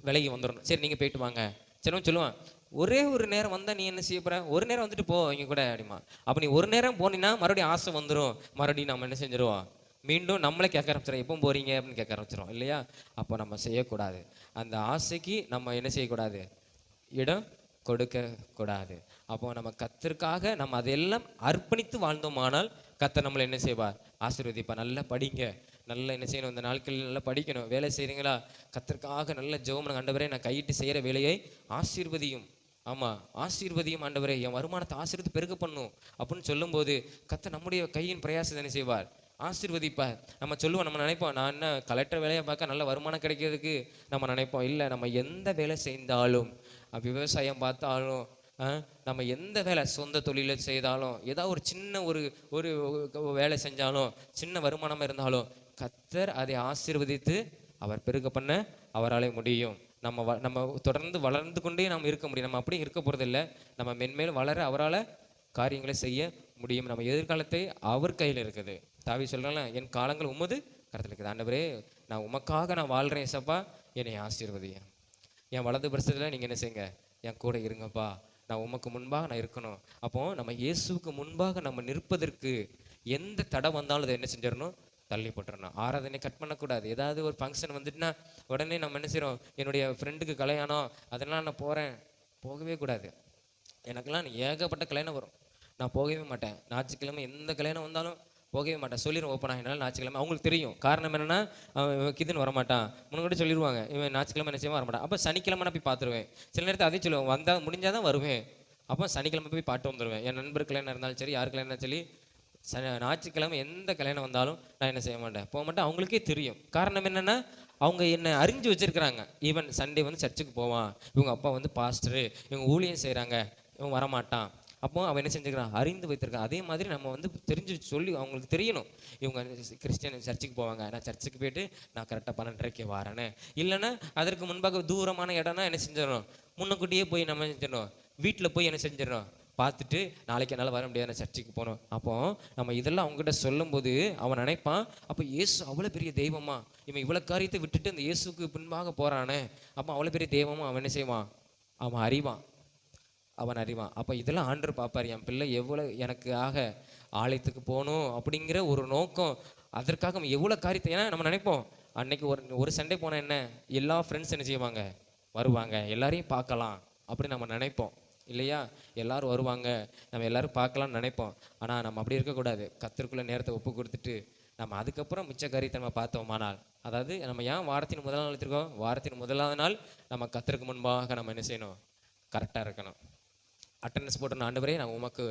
விலகி வந்துடணும். சரி நீங்கள் போயிட்டு வாங்க, சரி சொல்லுவான், ஒரே ஒரு நேரம் வந்தால் நீ என்ன செய்ய போகிற, ஒரு நேரம் வந்துட்டு போ இங்கே கூட அப்படிமா. அப்போ நீ ஒரு நேரம் போனீங்கன்னா மறுபடியும் ஆசை வந்துடும், மறுபடியும் நம்ம என்ன செஞ்சிருவோம், மீண்டும் நம்மளே கேட்க ஆரம்பிச்சிடும், எப்போ போகிறீங்க அப்படின்னு கேட்க ஆரம்பிச்சிடும் இல்லையா. அப்போ நம்ம செய்யக்கூடாது, அந்த ஆசைக்கு நம்ம என்ன செய்யக்கூடாது, இடம் கொடுக்கக்கூடாது. அப்போ நம்ம கர்த்தருக்காக நம்ம அதையெல்லாம் அர்ப்பணித்து வாழ்ந்தோமானால் கர்த்தர் நம்மளை என்ன செய்வார், ஆசீர்வதிப்பார். நல்லா படிங்க, நல்லா என்ன செய்யணும், இந்த நாட்களில் நல்லா படிக்கணும். வேலை செய்கிறீங்களா, கர்த்தருக்காக நல்ல ஜெபம், ஆண்டவரே நான் கையிட்டு செய்கிற வேலையை ஆசீர்வதியும், ஆமாம் ஆசீர்வதியும் ஆண்டவரே, என் வருமானத்தை ஆசீர்வதித்து பெருக்க பண்ணும் அப்படின்னு சொல்லும்போது கர்த்தர் நம்முடைய கையின் பிரயாசத்தை என்ன செய்வார், ஆசீர்வதிப்பார். நம்ம சொல்லுவோம், நம்ம நினைப்போம், நான் என்ன கலெக்டர் வேலையை பார்க்க நல்ல வருமானம் கிடைக்கிறதுக்கு நம்ம நினைப்போம். இல்லை, நம்ம எந்த வேலை செய்தாலும், விவசாயம் பார்த்தாலும், நம்ம எந்த வேலை சொந்த தொழிலை செய்தாலும், ஏதாவது ஒரு சின்ன ஒரு ஒரு வேலை செஞ்சாலும், சின்ன வருமானம் இருந்தாலும், கர்த்தர் அதை ஆசீர்வதித்து அவர் பெருக பண்ண அவராலே முடியும். நம்ம தொடர்ந்து வளர்ந்து கொண்டே நாம் இருக்க முடியும். நம்ம அப்படியே இருக்க போறதில்லை. நம்ம மென்மேலும் வளர அவரால் காரியங்களை செய்ய முடியும். நம்ம எதிர்காலத்தை அவர் கையில் இருக்குது. தாவீது சொல்றாங்க, என் காலங்கள் உமது கருத்தில் இருக்குது. ஆண்டவரே, நான் உமக்காக நான் வாழ்றேன் ஏசப்பா, என்னை ஆசீர்வதிங்க. என் வலது பரிசத்தில் நீங்கள் என்ன செய்யுங்க, என் கூட இருங்கப்பா. நான் உமக்கு முன்பாக நான் இருக்கணும். அப்போ நம்ம இயேசுக்கு முன்பாக நம்ம நிற்பதற்கு எந்த தடை வந்தாலும் அதை என்ன செஞ்சிடணும், தள்ளி போட்டுறணும். ஆராதனை கட் பண்ணக்கூடாது. ஏதாவது ஒரு ஃபங்க்ஷன் வந்துட்டுனா உடனே நம்ம என்ன செய்கிறோம், என்னுடைய ஃப்ரெண்டுக்கு கல்யாணம் அதெல்லாம் நான் போகவே கூடாது. எனக்கெல்லாம் ஏகப்பட்ட கல்யாணம் வரும், நான் போகவே மாட்டேன். ஞாயிற்றுக்கிழமை எந்த கல்யாணம் வந்தாலும் போகவே மாட்டேன். சொல்லிடுவோம் ஓப்பனாக, என்னால் ஞாயிற்றுக்கிழமை. அவங்களுக்கு தெரியும் காரணம் என்னென்னா, அவன் கிதுன்னு வரமாட்டான். முன்னாடி சொல்லிடுவாங்க, இவன் ஞாயிற்றுக்கிழமை என்ன செய்வான், வரமாட்டான். அப்போ சனிக்கிழமை நான் போய் பார்த்துருவேன். சில நேரத்தில் அதே சொல்லுவேன், வந்தால் முடிஞ்சால் தான் வருவேன். அப்போ சனிக்கிழமை போய் பாட்டு வந்துடுவேன். என் நண்பர் கல்யாணம் இருந்தாலும் சரி, யார் கல்யாணம் இருந்தாலும் சரி, ஞாயிற்றுக்கிழமை எந்த கல்யாணம் வந்தாலும் நான் என்ன செய்ய மாட்டேன், போக மாட்டேன். அவங்களுக்கே தெரியும். காரணம் என்னென்னா, அவங்க என்னை அறிஞ்சு வச்சுருக்கிறாங்க. ஈவன் சண்டே வந்து சர்ச்சுக்கு போவான், இவங்க அப்பா வந்து பாஸ்டரு, இவங்க ஊழியம் செய்கிறாங்க, இவங்க வரமாட்டான். அப்போ அவன் என்ன செஞ்சுக்கிறான், அறிந்து வைத்திருக்கான். அதே மாதிரி நம்ம வந்து தெரிஞ்சு சொல்லி அவங்களுக்கு தெரியணும், இவங்க கிறிஸ்டியன் சர்ச்சுக்கு போவாங்க, நான் சர்ச்சுக்கு போயிட்டு நான் கரெக்டாக 12:30 வரேன்னு. இல்லைன்னா அதற்கு முன்பாக தூரமான இடம்னா என்ன செஞ்சிடணும், முன்னக்கூட்டியே போய் நம்ம செஞ்சிடணும், வீட்டில் போய் என்ன செஞ்சிடணும், பார்த்துட்டு நாளைக்கு என்னால் வர முடியாது, நான் சர்ச்சுக்கு போகணும். அப்போ நம்ம இதெல்லாம் அவங்ககிட்ட சொல்லும்போது அவன் நினைப்பான், அப்போ இயேசு அவ்வளோ பெரிய தெய்வமா, இவன் இவ்வளோ காரியத்தை விட்டுட்டு அந்த இயேசுக்கு பின்பாக போகிறானே, அப்போ அவ்வளோ பெரிய தெய்வமா அவன் என்ன செய்வான், அவன் அறிவான். அப்போ இதெல்லாம் ஆண்டவர் பார்ப்பார், என் பிள்ளை எவ்வளோ எனக்கு ஆலயத்துக்கு போகணும் அப்படிங்கிற ஒரு நோக்கம், அதற்காக அவன் எவ்வளோ காரியத்தை. ஏன்னா நம்ம நினைப்போம், அன்னைக்கு ஒரு சண்டே போனால் என்ன, எல்லா ஃப்ரெண்ட்ஸ் என்ன செய்வாங்க, வருவாங்க, எல்லாரையும் பார்க்கலாம் அப்படின்னு நம்ம நினைப்போம் இல்லையா. எல்லாரும் வருவாங்க, நம்ம எல்லாரும் பார்க்கலாம்னு நினைப்போம். ஆனால் நம்ம அப்படி இருக்கக்கூடாது. கர்த்தருக்குள்ள நேரத்தை ஒப்பு கொடுத்துட்டு நம்ம அதுக்கப்புறம் மிச்ச காரியத்தை நம்ம பார்த்தோமானால், அதாவது நம்ம ஏன் வாரத்தின் முதல் நாள் எடுத்துருக்கோம், வாரத்தின் முதலாவது நாள் நம்ம கர்த்தருக்கு முன்பாக நம்ம என்ன செய்யணும், கரெக்டாக இருக்கணும். அட்டண்டன்ஸ் போட்டு, ஆண்டவரே நான் உமக்கு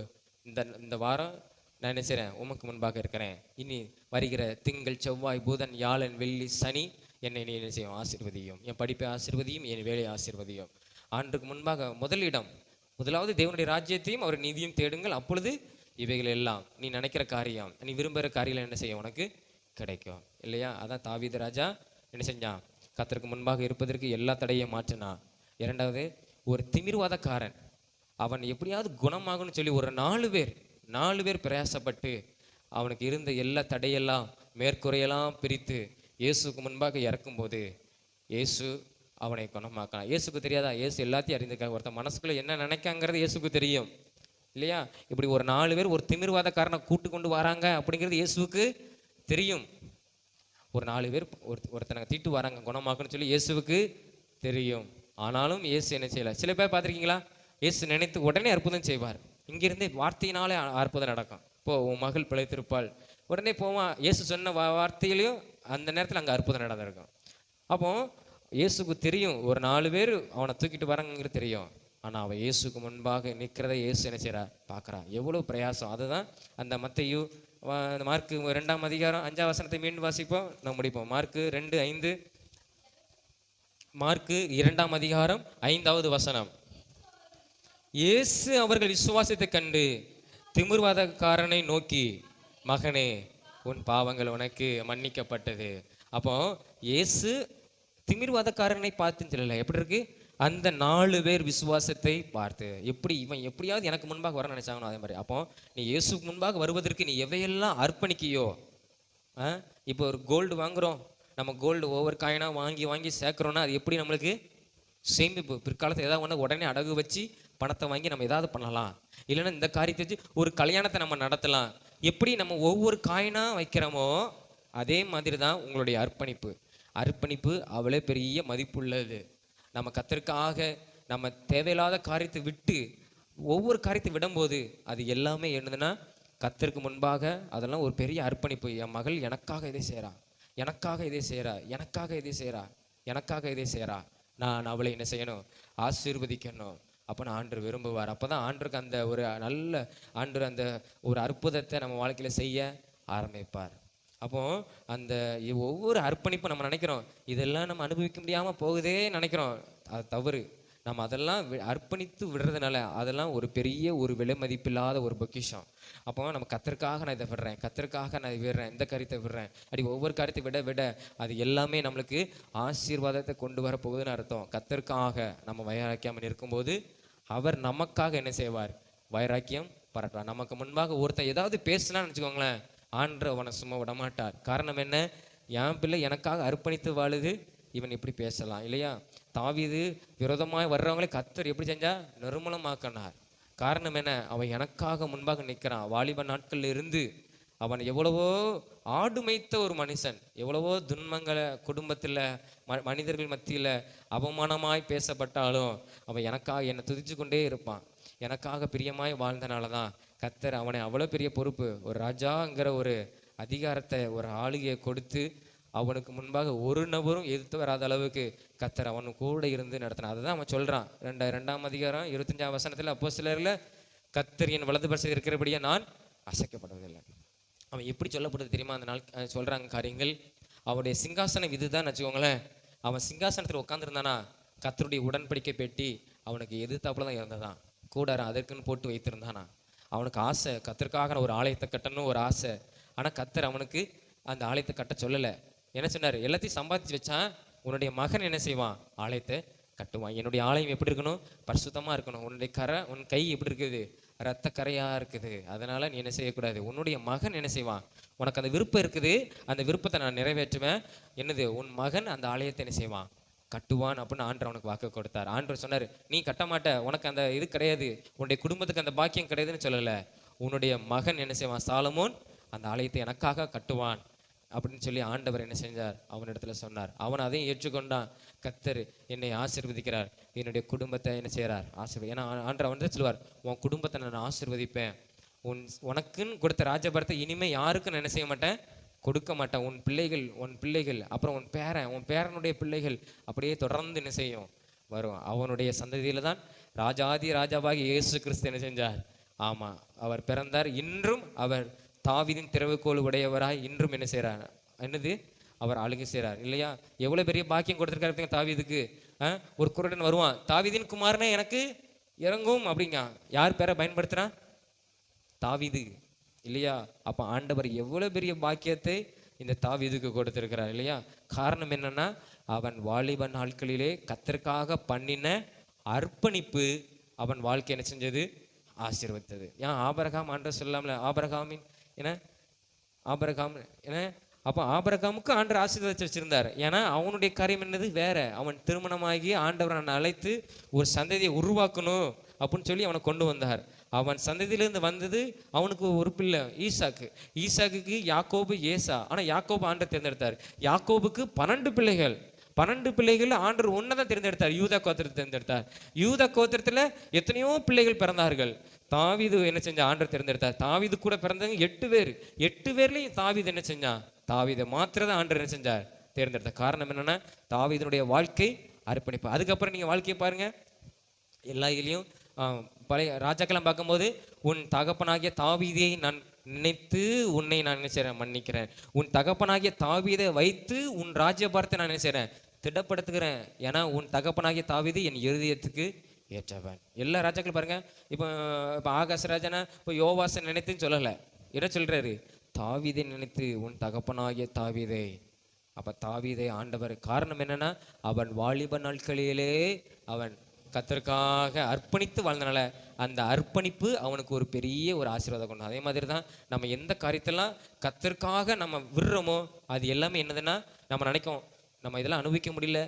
இந்த வாரம் நான் என்ன செய்கிறேன், உமக்கு முன்பாக இருக்கிறேன். இனி வருகிற திங்கள், செவ்வாய், புதன், வியாழன், வெள்ளி, சனி என்னை நீ என்ன செய்யும், ஆசீர்வதியும். என் படிப்பை ஆசீர்வதியும், என் வேலையை ஆசீர்வதியும். ஆண்டுக்கு முன்பாக முதலாவது தேவனுடைய ராஜ்யத்தையும் அவர் நீதியும் தேடுங்கள், அப்பொழுது இவைகள் எல்லாம் நீ நினைக்கிற காரியம், நீ விரும்புகிற காரியம் என்ன செய்யும், உனக்கு கிடைக்கும் இல்லையா. அதான் தாவீது ராஜா என்ன செஞ்சான், கர்த்தருக்கு முன்பாக இருப்பதற்கு எல்லா தடையும் மாற்றினான். இரண்டாவது, ஒரு திமிர்வாதக்காரன் அவன் எப்படியாவது குணமாகணும்னு சொல்லி ஒரு 4 பேர் பிரயாசப்பட்டு அவனுக்கு இருந்த எல்லா தடையெல்லாம் மேற்குறையெல்லாம் பிரித்து இயேசுக்கு முன்பாக இறக்கும்போது இயேசு அவனை குணமாக்கலாம். இயேசுக்கு தெரியாதா, இயேசு எல்லாத்தையும் அறிந்திருக்காங்க. ஒருத்தன் மனசுக்குள்ள என்ன நினைக்காங்கிறது இயேசுக்கு தெரியும் இல்லையா. இப்படி ஒரு 4 பேர் ஒரு திமிர்வாதக்காரனை கூட்டு கொண்டு வராங்க அப்படிங்கிறது இயேசுக்கு தெரியும். ஒரு 4 பேர் ஒருத்தனை தீட்டு வராங்க குணமாக்குன்னு சொல்லி இயேசுக்கு தெரியும். ஆனாலும் இயேசு என்ன செய்யல. சில பேர் பார்த்துருக்கீங்களா, இயேசு நினைத்து உடனே அற்புதம் செய்வார். இங்கிருந்தே வார்த்தையினாலே அற்புதம் நடக்கும். இப்போ உன் மகள் பிழைத்திருப்பாள், உடனே போவான், இயேசு சொன்ன வார்த்தையிலையும் அந்த நேரத்தில் அங்கே அற்புதம் நடந்திருக்கும். அப்போ இயேசுக்கு தெரியும் ஒரு 4 பேர் அவனை தூக்கிட்டு வராங்கிறது தெரியும். ஆனால் அவன் இயேசுக்கு முன்பாக நிற்கிறத இயேசு என்ன செய்கிறா பார்க்குறான். எவ்வளோ பிரயாசம். அதுதான் அந்த மத்தேயு மார்க்கு 2ஆம் அதிகாரம் 5ஆம் வசனத்தை மீண்டும் வாசிப்போம், நம்ம முடிப்போம். மார்க்கு 2:5, மார்க்கு 2ஆம் அதிகாரம் 5வது வசனம். இயேசு அவர்கள் விசுவாசத்தை கண்டு திமிர்வாதக்காரனை நோக்கி, மகனே உன் பாவங்கள் உனக்கு மன்னிக்கப்பட்டது. அப்போ இயேசு திமிர்வாதக்காரனை பார்த்துன்னு சொல்லல, எப்படி இருக்கு, அந்த 4 பேர் விசுவாசத்தை பார்த்து, இவன் எப்படியாவது எனக்கு முன்பாக வர நினைச்சாங்கன்னு அதே மாதிரி. அப்போ நீ இயேசுக்கு முன்பாக வருவதற்கு நீ எவையெல்லாம் அர்ப்பணிக்கியோ, இப்போ ஒரு கோல்டு வாங்குறோம், நம்ம கோல்டு ஒவ்வொரு காயினாக வாங்கி சேர்க்குறோன்னா அது எப்படி நம்மளுக்கு சேமிப்பு. பிற்காலத்தில் ஏதாவது ஒன்று உடனே அடகு வச்சு பணத்தை வாங்கி நம்ம ஏதாவது பண்ணலாம், இல்லைன்னா இந்த காரியத்தை வச்சு ஒரு கல்யாணத்தை நம்ம நடத்தலாம். எப்படி நம்ம ஒவ்வொரு காயினாக வைக்கிறோமோ அதே மாதிரி தான் உங்களுடைய அர்ப்பணிப்பு அவ்வளோ பெரிய மதிப்புள்ளது. நம்ம கர்த்தருக்காக நம்ம தேவையில்லாத காரியத்தை விட்டு ஒவ்வொரு காரியத்தை விடும்போது அது எல்லாமே என்னதுன்னா கர்த்தருக்கு முன்பாக அதெல்லாம் ஒரு பெரிய அர்ப்பணிப்பு. என் மகள் எனக்காக இதை செய்கிறா, எனக்காக இதை செய்கிறா, நான் அவளை என்ன செய்யணும், ஆசீர்வதிக்கணும். அப்போ நான் ஆண்டவர் விரும்புவார். அப்போ தான் ஆண்டருக்கு அந்த ஒரு நல்ல ஆண்டவர் அந்த ஒரு அற்புதத்தை நம்ம வாழ்க்கையில் செய்ய ஆரம்பிப்பார். அப்போ அந்த ஒவ்வொரு அர்ப்பணிப்பும் நம்ம நினைக்கிறோம் இதெல்லாம் நம்ம அனுபவிக்க முடியாம போகுதே நினைக்கிறோம். அது தவறு. நம்ம அதெல்லாம் அர்ப்பணித்து விடுறதுனால அதெல்லாம் ஒரு பெரிய ஒரு விலை மதிப்பில்லாத ஒரு பொக்கிஷம். அப்போ நம்ம கத்தருக்காக நான் இதை விடுறேன், கத்தருக்காக நான் விடுறேன், இந்த காரியத்தை விடுறேன், அப்படி ஒவ்வொரு காரியத்தை விட விட அது எல்லாமே நம்மளுக்கு ஆசீர்வாதத்தை கொண்டு வர போகுதுன்னு அர்த்தம். கத்தருக்காக நம்ம வைராக்கியம் இருக்கும்போது அவர் நமக்காக என்ன செய்வார்? வைராக்கியம் பரட்டுவார். நமக்கு முன்பாக ஒருத்தன் ஏதாவது பேசலாம்னு வச்சுக்கோங்களேன், ஆண்டவர் அவனை சும்மா விடமாட்டார். காரணம் என்ன? என் பிள்ளை எனக்காக அர்ப்பணித்து வாழுது, இவன் இப்படி பேசலாம் இல்லையா? தாவீது விரோதமாய் வர்றவங்களே கர்த்தர் எப்படி செஞ்சா? நிர்மூலமாக்கினார். காரணம் என்ன? அவன் எனக்காக முன்பாக நிற்கிறான். வாலிப நாட்கள்ல இருந்து அவன் எவ்வளவோ ஆடு மேய்த்த ஒரு மனுஷன், எவ்வளவோ துன்பங்களை குடும்பத்தில் மனிதர்கள் மத்தியில் அவமானமாய் பேசப்பட்டாலும் அவன் எனக்காக என்னை துதிச்சு கொண்டே இருப்பான். எனக்காக பிரியமாய் வாழ்ந்தனால தான் கர்த்தர் அவனை அவ்வளோ பெரிய பொறுப்பு, ஒரு ராஜாங்கிற ஒரு அதிகாரத்தை, ஒரு ஆளுகையை கொடுத்து அவனுக்கு முன்பாக ஒரு நபரும் எதிர்த்து வராத அளவுக்கு கர்த்தர் அவனு கூட இருந்து நடத்தினான். அதை தான் அவன் சொல்கிறான். 2ஆம் அதிகாரம் 25ஆம் வசனத்தில், அப்போஸ்தலர்ல கர்த்தர் என் வலது பரிசத்தில் இருக்கிறபடியே நான் அசைக்கப்படுவதில்லை. அவன் எப்படி சொல்லப்படுது தெரியுமா? அந்த நாள் சொல்கிறாங்க காரியங்கள். அவனுடைய சிங்காசனம் இதுதான் வச்சுக்கோங்களேன். அவன் சிங்காசனத்தில் உட்காந்துருந்தானா கர்த்தருடைய உடன்படிக்கை பெட்டி அவனுக்கு எதிர்த்தாப்புல தான் இருந்ததான். கூடாரம் அதற்குன்னு போட்டு வைத்திருந்தானா. அவனுக்கு ஆசை, கர்த்தருக்காக ஒரு ஆலயத்தை கட்டணும் ஒரு ஆசை. ஆனால் கர்த்தர் அவனுக்கு அந்த ஆலயத்தை கட்ட சொல்லலை. என்ன சொன்னார்? எல்லாத்தையும் சம்பாதிச்சு வச்சான். உன்னுடைய மகன் என்ன செய்வான்? ஆலயத்தை கட்டுவான். என்னுடைய ஆலயம் எப்படி இருக்கணும்? பரிசுத்தமாக இருக்கணும். உன்னுடைய உன் கை எப்படி இருக்குது? ரத்த கரையாக இருக்குது. அதனால் நீ என்ன செய்யக்கூடாது? உன்னுடைய மகன் என்ன செய்வான்? உனக்கு அந்த விருப்பம் இருக்குது, அந்த விருப்பத்தை நான் நிறைவேற்றுவேன். என்னது? உன் மகன் அந்த ஆலயத்தை என்ன செய்வான்? கட்டுவான் அப்படின்னு ஆண்டவர் அவனுக்கு வாக்கு கொடுத்தார். ஆண்டவர் சொன்னார், நீ கட்ட மாட்ட, உனக்கு அந்த இது கிடையாது, உன்னுடைய குடும்பத்துக்கு அந்த பாக்கியம் கிடையாதுன்னு சொல்லலை. உன்னுடைய மகன் என்ன செய்வான்? சாலமோன் அந்த ஆலயத்தை எனக்காக கட்டுவான் அப்படின்னு சொல்லி ஆண்டவர் என்ன செஞ்சார்? அவனிடத்துல சொன்னார். அவன் அதையும் ஏற்றுக்கொண்டான். கர்த்தர் என்னை ஆசீர்வதிக்கிறார், என்னுடைய குடும்பத்தை என்ன செய்கிறார்? ஆசீர்வதி. ஏன்னா ஆண்டவர் வந்து சொல்லுவார், உன் குடும்பத்தை நான் ஆசீர்வதிப்பேன். உனக்குன்னு கொடுத்த ராஜபாரத்தை இனிமே யாருக்கும் என்ன செய்ய மாட்டேன்? கொடுக்க மாட்டேன். உன் பிள்ளைகள் அப்புறம் உன் பேரனுடைய பிள்ளைகள் அப்படியே தொடர்ந்து என்ன செய்யும்? வரும். அவனுடைய சந்ததியில தான் ராஜாதி ராஜாவாகி இயேசு கிறிஸ்து என்ன செஞ்சார்? ஆமா, அவர் பிறந்தார். இன்றும் அவர் தாவீதின் திறவுகோல் உடையவராய் இன்றும் என்ன செய்கிறார்? என்னது? அவர் ஆளுகை செய்கிறார் இல்லையா? எவ்வளோ பெரிய பாக்கியம் கொடுத்துருக்காரு தாவீதுக்கு. ஒரு குருடன் வருவான், தாவீதின் குமாரனே எனக்கு இறங்கும் அப்படிங்க. யார் பேரை பயன்படுத்துகிறான்? தாவீது இல்லையா? அப்போ ஆண்டவர் எவ்வளோ பெரிய பாக்கியத்தை இந்த தாவீதுக்கு கொடுத்துருக்கிறார் இல்லையா? காரணம் என்னன்னா, அவன் வாலிப நாட்களிலே கர்த்தருக்காக பண்ணின அர்ப்பணிப்பு அவன் வாழ்க்கை என்ன செஞ்சது? ஆசீர்வதித்தது. ஏன் ஆபிரகாம் ஆண்டவர் சொல்லாமல ஆபிரகாமின் ஆபிரகாம் அப்போ ஆபிரகாமுக்கு ஆண்டவர் ஆசீர்வதிச்சு வச்சிருந்தார். ஏன்னா அவனுடைய காரியம் என்னது? வேற. அவன் திருமணமாகி ஆண்டவர் அழைத்து ஒரு சந்ததியை உருவாக்கணும் அப்படின்னு சொல்லி அவனை கொண்டு வந்தார். அவன் சந்ததியிலிருந்து வந்தது அவனுக்கு ஒரு பிள்ளை ஈசாக்குக்கு யாக்கோபு, ஏசா. ஆனால் யாக்கோபு ஆண்டவர் தேர்ந்தெடுத்தார். யாக்கோபுக்கு 12 பிள்ளைகள். 12 பிள்ளைகள் ஆண்டவர் ஒன்னதான் தேர்ந்தெடுத்தார். யூதா கோத்திரத்தை தேர்ந்தெடுத்தார். யூதா கோத்திரத்துல எத்தனையோ பிள்ளைகள் பிறந்தார்கள். தாவீது என்ன செஞ்ச? ஆண்டவர் தேர்ந்தெடுத்தார். தாவீது கூட பிறந்தவங்க 8 பேர். 8 பேர்லையும் தாவீது என்ன செஞ்சான்? தாவீதை மாத்திரதான் ஆண்டவர் என்ன செஞ்சார்? தேர்ந்தெடுத்தார். காரணம் என்னன்னா, தாவீதுடைய வாழ்க்கை அர்ப்பணிப்பு. அதுக்கப்புறம் நீங்க வாழ்க்கையை பாருங்க. எல்லா இதுலையும் பழைய ராஜாக்கெல்லாம் பார்க்கும்போது, உன் தகப்பனாகிய தாவீதை நான் நினைத்து உன்னை நான் என்ன செய்றேன்? மன்னிக்கிறேன். உன் தகப்பனாகிய தாவீதை வைத்து உன் ராஜ்யபாரத்தை நான் என்ன செய்றேன்? திடப்படுத்துகிறேன். ஏன்னா உன் தகப்பனாகிய தாவீது என் இருதயத்துக்கு ஏற்றவன். எல்லா ராஜாக்களும் பாருங்க. இப்போ ஆகாஷ் ராஜானா இப்போ யோவாசை நினைத்துன்னு சொல்லலை. என்ன சொல்றாரு? தாவீதை நினைத்து உன் தகப்பனாகிய தாவீதை. அப்ப தாவீதை ஆண்டவர். காரணம் என்னன்னா, அவன் வாலிப நாட்களிலே அவன் கர்த்தருக்காக அர்ப்பணித்து வாழ்ந்தனால அந்த அர்ப்பணிப்பு அவனுக்கு ஒரு பெரிய ஒரு ஆசீர்வாதம் கொண்டு. அதே மாதிரி தான் நம்ம எந்த காரியத்தெல்லாம் கர்த்தருக்காக நம்ம விடுறோமோ அது எல்லாமே என்னதுன்னா, நம்ம நினைக்கும் நம்ம இதெல்லாம் அனுபவிக்க முடியல,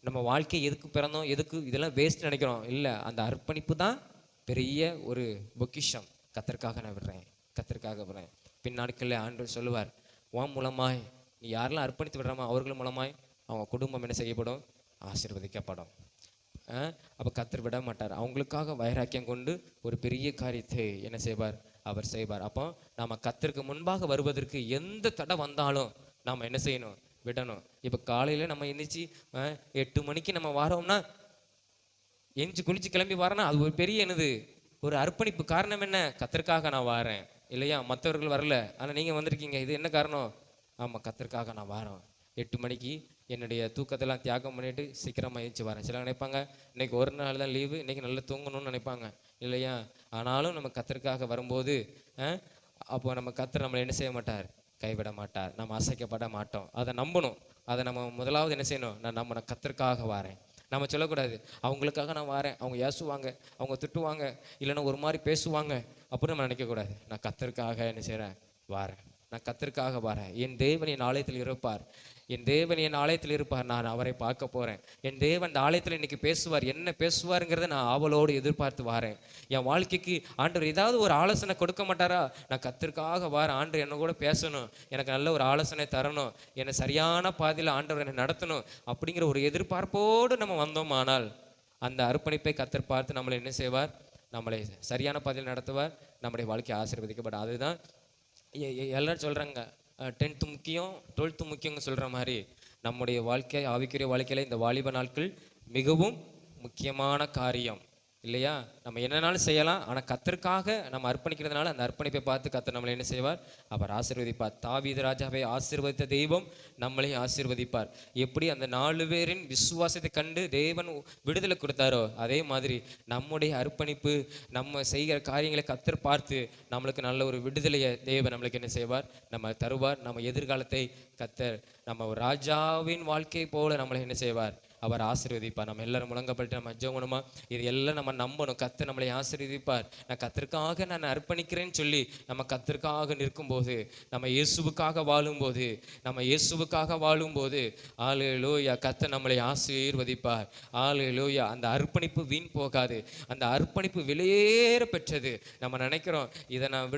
நம்ம வாழ்க்கை எதுக்கு பிறந்தோம், எதுக்கு இதெல்லாம் வேஸ்ட் நினைக்கிறோம். இல்லை, அந்த அர்ப்பணிப்பு தான் பெரிய ஒரு பொக்கிஷம். கர்த்தருக்காக நான் விடுறேன், கர்த்தருக்காக விடுறேன். பின் நாட்களில் ஆண்டவர் சொல்லுவார், உன் மூலமாய் நீ யாரெல்லாம் அர்ப்பணித்து விடுறாமோ அவர்கள் மூலமாய் அவங்க குடும்பம் என்ன செய்யப்படும்? ஆசீர்வதிக்கப்படும். அப்போ கர்த்தர் விட மாட்டார். அவங்களுக்காக வைராக்கியம் கொண்டு ஒரு பெரிய காரியத்தை என்ன செய்வார்? அவர் செய்வார். அப்போ நம்ம கர்த்தருக்கு முன்பாக வருவதற்கு எந்த தடை வந்தாலும் நாம் என்ன செய்யணும்? விடணும். இப்போ காலையில் நம்ம எந்திரிச்சு 8 மணிக்கு நம்ம வரோம்னா, எந்திரிச்சு குளிச்சு கிளம்பி வரோன்னா அது ஒரு பெரிய என்னது? ஒரு அர்ப்பணிப்பு. காரணம் என்ன? கர்த்தருக்காக நான் வாரேன் இல்லையா? மற்றவர்கள் வரல, ஆனால் நீங்கள் வந்திருக்கீங்க. இது என்ன காரணம்? ஆமாம், கத்தருக்காக நான் வரேன். 8 மணிக்கு என்னுடைய தூக்கத்தெல்லாம் தியாகம் பண்ணிட்டு சீக்கிரமாக எழுந்துச்சி வரேன். சில நினைப்பாங்க இன்னைக்கு ஒரு நாள் தான் லீவு, இன்னைக்கு நல்லா தூங்கணும்னு நினைப்பாங்க இல்லையா? ஆனாலும் நம்ம கத்தருக்காக வரும்போது அப்போ நம்ம கத்தர் நம்மளை என்ன செய்ய மாட்டார், கைவிட மாட்டார். நம்ம அசைக்கப்பட மாட்டோம். அதை நம்பணும். அதை நம்ம முதலாவது என்ன செய்யணும், நான் கத்தருக்காக வரேன். நம்ம சொல்லக்கூடாது அவங்களுக்காக நான் வரேன், அவங்க ஏசுவாங்க, அவங்க திட்டுவாங்க, இல்லைன்னா ஒரு மாதிரி பேசுவாங்க அப்படின்னு நம்ம நினைக்கக்கூடாது. நான் கத்தருக்காக என்ன செய்கிறேன், வரேன். நான் கத்தருக்காக வரேன். என் தேவன் என் ஆலயத்தில் இருப்பார், என் தேவன் என் ஆலயத்தில் இருப்பார். நான் அவரை பார்க்க போகிறேன். என் தேவன் இந்த ஆலயத்தில் இன்னைக்கு பேசுவார். என்ன பேசுவாருங்கிறத நான் ஆவலோடு எதிர்பார்த்து வரேன். என் வாழ்க்கைக்கு ஆண்டவர் ஏதாவது ஒரு ஆலோசனை கொடுக்க மாட்டாரா? நான் கத்தருக்காக வரேன். ஆண்டவர் என்ன கூட பேசணும், எனக்கு நல்ல ஒரு ஆலோசனை தரணும், என்னை சரியான பாதையில் ஆண்டவர் என்னை நடத்தணும் அப்படிங்கிற ஒரு எதிர்பார்ப்போடு நம்ம வந்தோமானால் அந்த அர்ப்பணிப்பை கத்தர் பார்த்து நம்மளை என்ன செய்வார், நம்மளை சரியான பாதையில் நடத்துவார். நம்முடைய வாழ்க்கையை ஆசீர்வதிக்கப்படும். அதுதான் எல்லாரும் சொல்கிறாங்க 10th முக்கியம் 12th முக்கியம்னு சொல்கிற மாதிரி நம்முடைய வாழ்க்கை, ஆவிக்குரிய வாழ்க்கையில் இந்த வாலிப நாட்கள் மிகவும் முக்கியமான காரியம் இல்லையா? நம்ம என்னன்னாலும் செய்யலாம், ஆனால் கத்தருக்காக நம்ம அர்ப்பணிக்கிறதுனால அந்த அர்ப்பணிப்பை பார்த்து கத்தர் நம்மளை என்ன செய்வார், அவர் ஆசீர்வதிப்பார். தாவீது ராஜாவை ஆசீர்வதித்த தெய்வம் நம்மளையும் ஆசீர்வதிப்பார். எப்படி அந்த 4 பேரின் விசுவாசத்தை கண்டு தேவன் விடுதலை கொடுத்தாரோ அதே மாதிரி நம்முடைய அர்ப்பணிப்பு, நம்ம செய்கிற காரியங்களை கத்தர் பார்த்து நம்மளுக்கு நல்ல ஒரு விடுதலையை தேவன் நம்மளுக்கு என்ன செய்வார், நம்ம தருவார். நம்ம எதிர்காலத்தை கத்தர் நம்ம ஒரு ராஜாவின் வாழ்க்கை போல நம்மளை என்ன செய்வார், அவர் ஆசீர்வதிப்பார். நம்ம எல்லாரும் முழங்கப்பட்டு நம்ம ஜெபணுமா? இது எல்லாம் நம்ம நம்பணும். கத்தர் நம்மளை ஆசீர்வதிப்பார். நான் கத்தருக்காக நான் அர்ப்பணிக்கிறேன்னு சொல்லி நம்ம கத்தருக்காக நிற்கும்போது, நம்ம இயேசுவுக்காக வாழும்போது, ஹல்லேலூயா, கத்தர் நம்மளை ஆசீர்வதிப்பார். ஹல்லேலூயா. அந்த அர்ப்பணிப்பு வீண் போகாது. அந்த அர்ப்பணிப்பு விலையேற பெற்றது. நம்ம நினைக்கிறோம் இதை நான்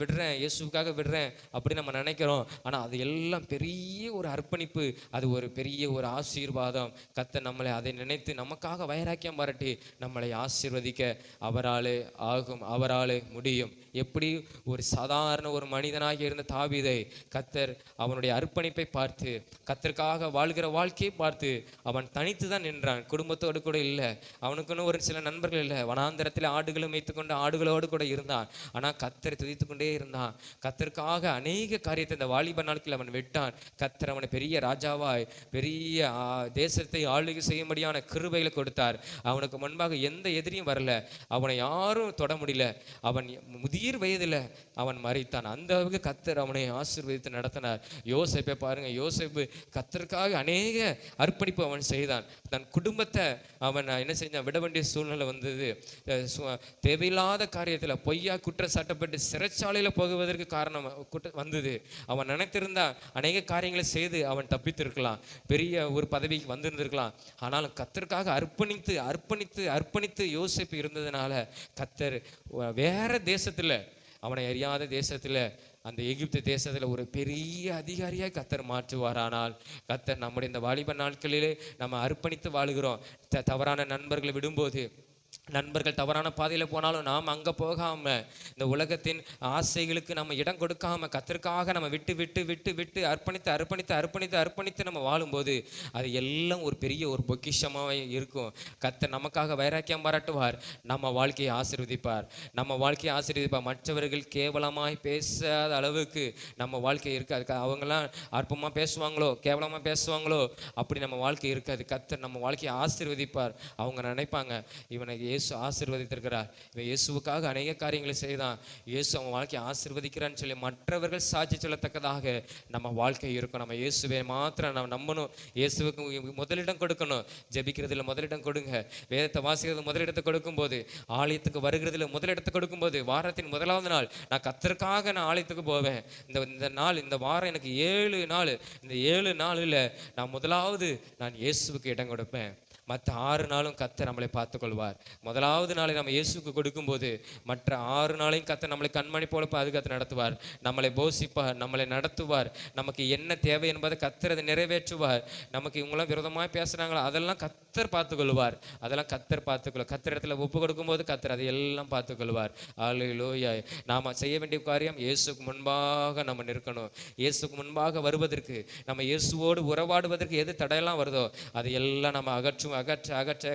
விடுறேன், இயேசுவுக்காக விடுறேன் அப்படி நம்ம நினைக்கிறோம். ஆனால் அது எல்லாம் பெரிய ஒரு அர்ப்பணிப்பு, அது ஒரு பெரிய ஒரு ஆசீர்வாதம். கர்த்தர் நம்மளை அதை நினைத்து நமக்காக வைராக்கியம் பாராட்டி நம்மளை ஆசீர்வதிக்க அவராலே ஆகும், அவராலே முடியும். எப்படி ஒரு சாதாரண ஒரு மனிதனாக இருந்த தாவீதை கர்த்தர் அவனுடைய அர்ப்பணிப்பை பார்த்து, கர்த்தருக்காக வாழ்கிற வாழ்க்கையை பார்த்து அவன் தனித்து தான் நின்றான். குடும்பத்தோடு கூட இல்லை, அவனுக்குன்னு ஒரு சில நண்பர்கள் இல்லை. வனாந்தரத்தில் ஆடுகளை மேய்த்துக்கொண்டு ஆடுகளோடு கூட இருந்தான். ஆனால் கர்த்தரை துதித்து கொண்டே இருந்தான். கர்த்தருக்காக அநேக காரியத்தை இந்த வாலிப நாட்களில் அவன் விட்டான். கர்த்தர் அவனை பெரிய ராஜாவாய் பெரிய தேசத்தை ஆளுகை செய்யும்படியான கிருபைகளை கொடுத்தார். அவனுக்கு முன்பாக எந்த எதிரியும் வரல, அவனை யாரும் தொட முடியல. அவன் முதிர் வயதில் அவன் மரித்தான். அந்த அளவுக்கு கர்த்தர் அவனை ஆசீர்வதித்து நடத்தினார். யோசேப்பை பாருங்க, யோசேப்பு கர்த்தருக்காக அநேக அர்ப்பணிப்பு அவன் செய்தான். தன் குடும்பத்தை அவன் என்ன செஞ்சான், விட வேண்டிய சூழ்நிலை வந்தது. தேவையில்லாத காரியத்தில் பொய்யா குற்றம் சாட்டப்பட்டு சிறைச்சாலையில் போகுவதற்கு காரணம் வந்தது. அவன் நினைத்திருந்தா அநேக காரியங்களை செய்து அவன் தப்பித்திருக்கலாம், பெரிய ஒரு பதவிக்கு வந்திருந்திருக்கலாம். ஆனாலும் கர்த்தருக்காக அர்ப்பணித்து யோசேப்பு இருந்ததுனால கர்த்தர் வேற தேசத்துல, அவனை அறியாத தேசத்துல, அந்த எகிப்து தேசத்துல ஒரு பெரிய அதிகாரியாக கர்த்தர் மாற்றுவார். ஆனால் கர்த்தர் நம்முடைய இந்த வாலிப நாட்களிலே நம்ம அர்ப்பணித்து வாழுகிறோம். தவறான நண்பர்களை விடும்போது, நண்பர்கள் தவறான பாதையில் போனாலும் நாம் அங்கே போகாமல் இந்த உலகத்தின் ஆசைகளுக்கு நம்ம இடம் கொடுக்காம கர்த்தருக்காக நம்ம விட்டு அர்ப்பணித்து நம்ம வாழும்போது அது எல்லாம் ஒரு பெரிய ஒரு பொக்கிஷமாக இருக்கும். கர்த்தர் நமக்காக வைராக்கியம் பாராட்டுவார், நம்ம வாழ்க்கையை ஆசீர்வதிப்பார். மற்றவர்கள் கேவலமாய் பேசாத அளவுக்கு நம்ம வாழ்க்கை இருக்காது. அவங்கெல்லாம் அற்பமாக பேசுவாங்களோ, கேவலமாக பேசுவாங்களோ, அப்படி நம்ம வாழ்க்கை இருக்காது. கர்த்தர் நம்ம வாழ்க்கையை ஆசீர்வதிப்பார். அவங்க நினைப்பாங்க, இவனை இயேசு ஆசீர்வதித்திருக்கிறார், இவன் இயேசுவுக்காக அநேக காரியங்களை செய்தான், இயேசு அவன் வாழ்க்கையை ஆசீர்வதிக்கிறான்னு சொல்லி மற்றவர்கள் சாட்சி சொல்லத்தக்கதாக நம்ம வாழ்க்கை இருக்கும். நம்ம இயேசுவை மாத்திரம் நம்ம நம்பணும், இயேசுவுக்கு முதலிடம் கொடுக்கணும். ஜெபிக்கிறதுல முதலிடம் கொடுங்க, வேதத்தை வாசிக்கிறது முதலிடத்தை கொடுக்கும்போது, ஆலயத்துக்கு வருகிறதுல முதலிடத்தை கொடுக்கும்போது, வாரத்தின் முதலாவது நாள் நான் கர்த்தருக்காக நான் ஆலயத்துக்கு போவேன். இந்த வாரம் எனக்கு 7 நாள், இந்த 7 நாளில் நான் முதலாவது நான் இயேசுவுக்கு இடம் கொடுப்பேன். மற்ற 6 நாளும் கர்த்தர் நம்மளை பார்த்துக்கொள்வார். முதலாவது நாளை நம்ம இயேசுக்கு கொடுக்கும்போது மற்ற 6 நாளையும் கர்த்தர் நம்மளை கண்மணி போல பாதுகாத்து நடத்துவார், நம்மளை போஷிப்பார், நம்மளை நடத்துவார். நமக்கு என்ன தேவை என்பதை கர்த்தர் அதை நிறைவேற்றுவார். நமக்கு இவங்களாம் விரோதமாக பேசுகிறாங்களா, அதெல்லாம் கர்த்தர் பார்த்துக்கொள்வார். கர்த்தர் இடத்துல ஒப்பு கொடுக்கும்போது கர்த்தர் அதை எல்லாம் பார்த்துக்கொள்வார். ஹல்லேலூயா. நாம் செய்ய வேண்டிய காரியம் இயேசுக்கு முன்பாக நம்ம நிற்கணும். இயேசுக்கு முன்பாக வருவதற்கு, நம்ம இயேசுவோடு உறவாடுவதற்கு எது தடையெல்லாம் வருதோ அதை எல்லாம் நம்ம அகற்ற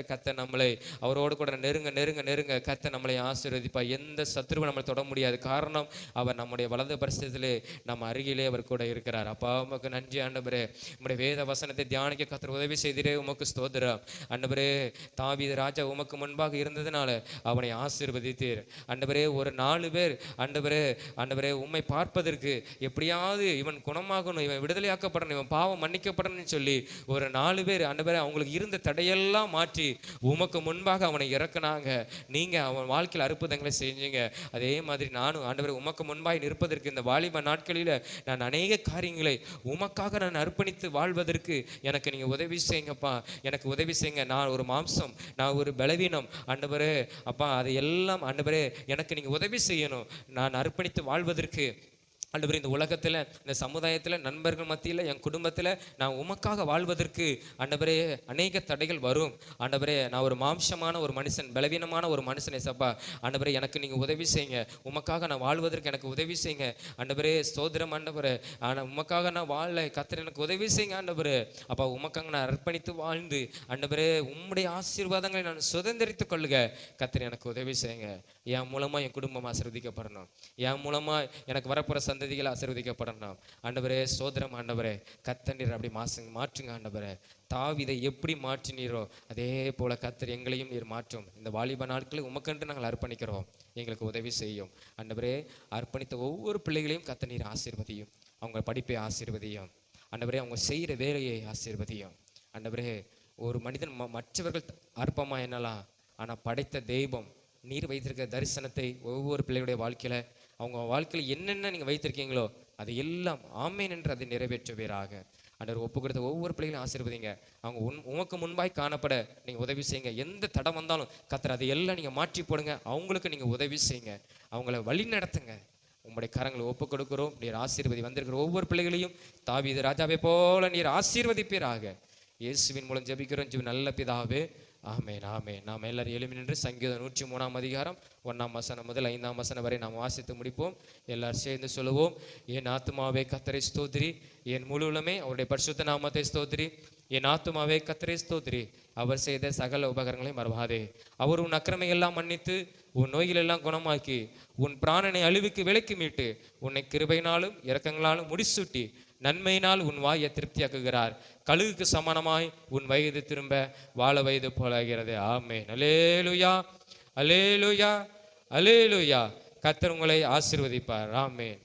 கர்த்தர் நம்மளை அவரோடு கூட நெருங்க நெருங்க நெருங்க கர்த்தர் நம்மளை ஆசீர்வதிப்பார். எந்த சத்துருவும் நம்மளை தொட முடியாது. காரணம் அவர் நம்முடைய வலது பரிசத்திலே நம்ம அருகிலே அவர் கூட இருக்கிறார். அப்பா உமக்கு நன்றி ஆண்டவரே. உம்முடைய வேத வசனத்தை தியானிக்க கர்த்தர் உதவி செய்திரே உமக்கு ஸ்தோத்திரம் ஆண்டவரே. தாவீது ராஜா உமக்கு முன்பாக இருந்ததுனால அவனை ஆசீர்வதித்தீர் ஆண்டவரே. ஒரு 4 பேர் ஆண்டவரே ஆண்டவரே உம்மை பார்ப்பதற்கு எப்படியாவது இவன் குணமாகணும், இவன் விடுதலையாக்கப்படணும், இவன் பாவம் மன்னிக்கப்படணும்னு சொல்லி ஒரு 4 பேர் ஆண்டவரே அவங்களுக்கு இருந்த தடையெல்லாம் மாற்றி உமக்கு முன்பாக அவனை இறக்குனாங்க. நீங்க அவன் வாழ்க்கையில் அற்புதங்களை செஞ்சீங்க. அதே மாதிரி நானும் ஆண்டவரே உமக்கு முன்பாய் நிற்பதற்கு இந்த வாலிப நாட்களில் நான் அநேக காரியங்களை உமக்காக நான் அர்ப்பணித்து வாழ்வதற்கு எனக்கு நீங்க உதவி செய்யுங்கப்பா. எனக்கு உதவி செய்யுங்க. நான் ஒரு மாம்சம், நான் ஒரு பலவீனம் ஆண்டவரே அப்பா. அதை எல்லாம் ஆண்டவரே எனக்கு நீங்க உதவி செய்யணும். நான் அர்ப்பணித்து வாழ்வதற்கு ஆண்டவரே இந்த உலகத்தில், இந்த சமுதாயத்தில், நண்பர்கள் மத்தியில், என் குடும்பத்தில் நான் உமக்காக வாழ்வதற்கு ஆண்டவரே அநேக தடைகள் வரும் ஆண்டவரே. நான் ஒரு மாம்சமான ஒரு மனுஷன், பலவீனமான ஒரு மனுஷன் ஏசப்பா. ஆண்டவரே எனக்கு நீங்கள் உதவி செய்யுங்க. உமக்காக நான் வாழ்வதற்கு எனக்கு உதவி செய்யுங்க ஆண்டவரே. ஸ்தோத்திரம் ஆண்டவரே. ஆனால் உமக்காக நான் வாழ கர்த்தர் எனக்கு உதவி செய்யுங்க ஆண்டவரே. அப்பா உமக்காக நான் அர்ப்பணித்து வாழ்ந்து ஆண்டவரே உம்முடைய ஆசீர்வாதங்களை நான் சுதந்திரித்துக் கொள்ளுக கர்த்தர் எனக்கு உதவி செய்யுங்க. என் மூலமாக என் குடும்பம் ஆசீர்வதிக்கப்படணும். என் மூலமாக எனக்கு வரப்போகிற சந்ததிகள் ஆசீர்வதிக்கப்படணும் ஆண்டவரே. சோதரம் ஆண்டவரே. கர்த்தர் அப்படி மாற்றுங்க ஆண்டவரே. தாவீதை எப்படி மாற்றினீரோ அதே போல கர்த்தர் எங்களையும் நீர் மாற்றும். இந்த வாலிப நாட்களை உமக்கென்று நாங்கள் அர்ப்பணிக்கிறோம். எங்களுக்கு உதவி செய்யும் ஆண்டவரே. அர்ப்பணித்த ஒவ்வொரு பிள்ளைகளையும் கர்த்தர் நீர் ஆசீர்வதியும். அவங்க படிப்பை ஆசீர்வதியும் ஆண்டவரே. அவங்க செய்கிற வேலையை ஆசீர்வதியும் ஆண்டவரே. ஒரு மனிதன் மற்றவர்கள் அற்பமா என்னலாம், ஆனால் படைத்த தெய்வம் நீர் வைத்திருக்க தரிசனத்தை ஒவ்வொரு பிள்ளையுடைய வாழ்க்கையில, அவங்க வாழ்க்கையில் என்னென்ன நீங்கள் வைத்திருக்கீங்களோ அது எல்லாம் ஆமேன் என்று அதை நிறைவேற்றுவீராக ஆண்டவர். ஒப்பு கொடுத்த ஒவ்வொரு பிள்ளைகளையும் ஆசீர்வதிங்க. அவங்க உமக்கு முன்பாய் காணப்பட நீங்கள் உதவி செய்யுங்க. எந்த தடம் வந்தாலும் கர்த்தர் அதை எல்லாம் நீங்கள் மாற்றி போடுங்க. அவங்களுக்கு நீங்கள் உதவி செய்யுங்க. அவங்கள வழி நடத்துங்க. உங்களுடைய கரங்களை ஒப்பு கொடுக்கிறோம். நீர் ஆசீர்வதி வந்திருக்கிற ஒவ்வொரு பிள்ளைகளையும் தாவீது ராஜாவை போல நீர் ஆசீர்வதிப்பீராக. இயேசுவின் மூலம் ஜெபிக்கிறோம் ஜீவ நல்ல பிதாவே. ஆமேன் ஆமேன். நாம் எல்லாரும் எழுப்பி நின்று சங்கீதம் 103 அதிகாரம் 1ஆம் வசனம் முதல் 5ஆம் வசனம் வரை நாம் வாசித்து முடிப்போம். எல்லாரும் சேர்ந்து சொல்லுவோம். என் ஆத்துமாவே கர்த்தரை ஸ்தோத்திரி, என் முழுவலுமே அவருடைய பரிசுத்த நாமத்தை ஸ்தோத்திரி. என் ஆத்துமாவே கர்த்தரை ஸ்தோத்திரி, அவர் செய்த சகல உபகரணங்களை மறவாதே. அவர் உன் அக்கிரமையெல்லாம் மன்னித்து உன் நோய்களெல்லாம் குணமாக்கி உன் பிராணனை அழிவுக்கு விலக்கி மீட்டு உன்னை கிருபையினாலும் இரக்கங்களாலும் முடிசூட்டி நன்மையினால் உன் வாயை திருப்தியாக்குகிறார். கழுகுக்கு சமானமாய் உன் வயது திரும்ப வாழ வயது போலாகிறது. ஆமென். அல்லேலூயா அல்லேலூயா அல்லேலூயா. கர்த்தர் உங்களை ஆசீர்வதிப்பார். ஆமென்.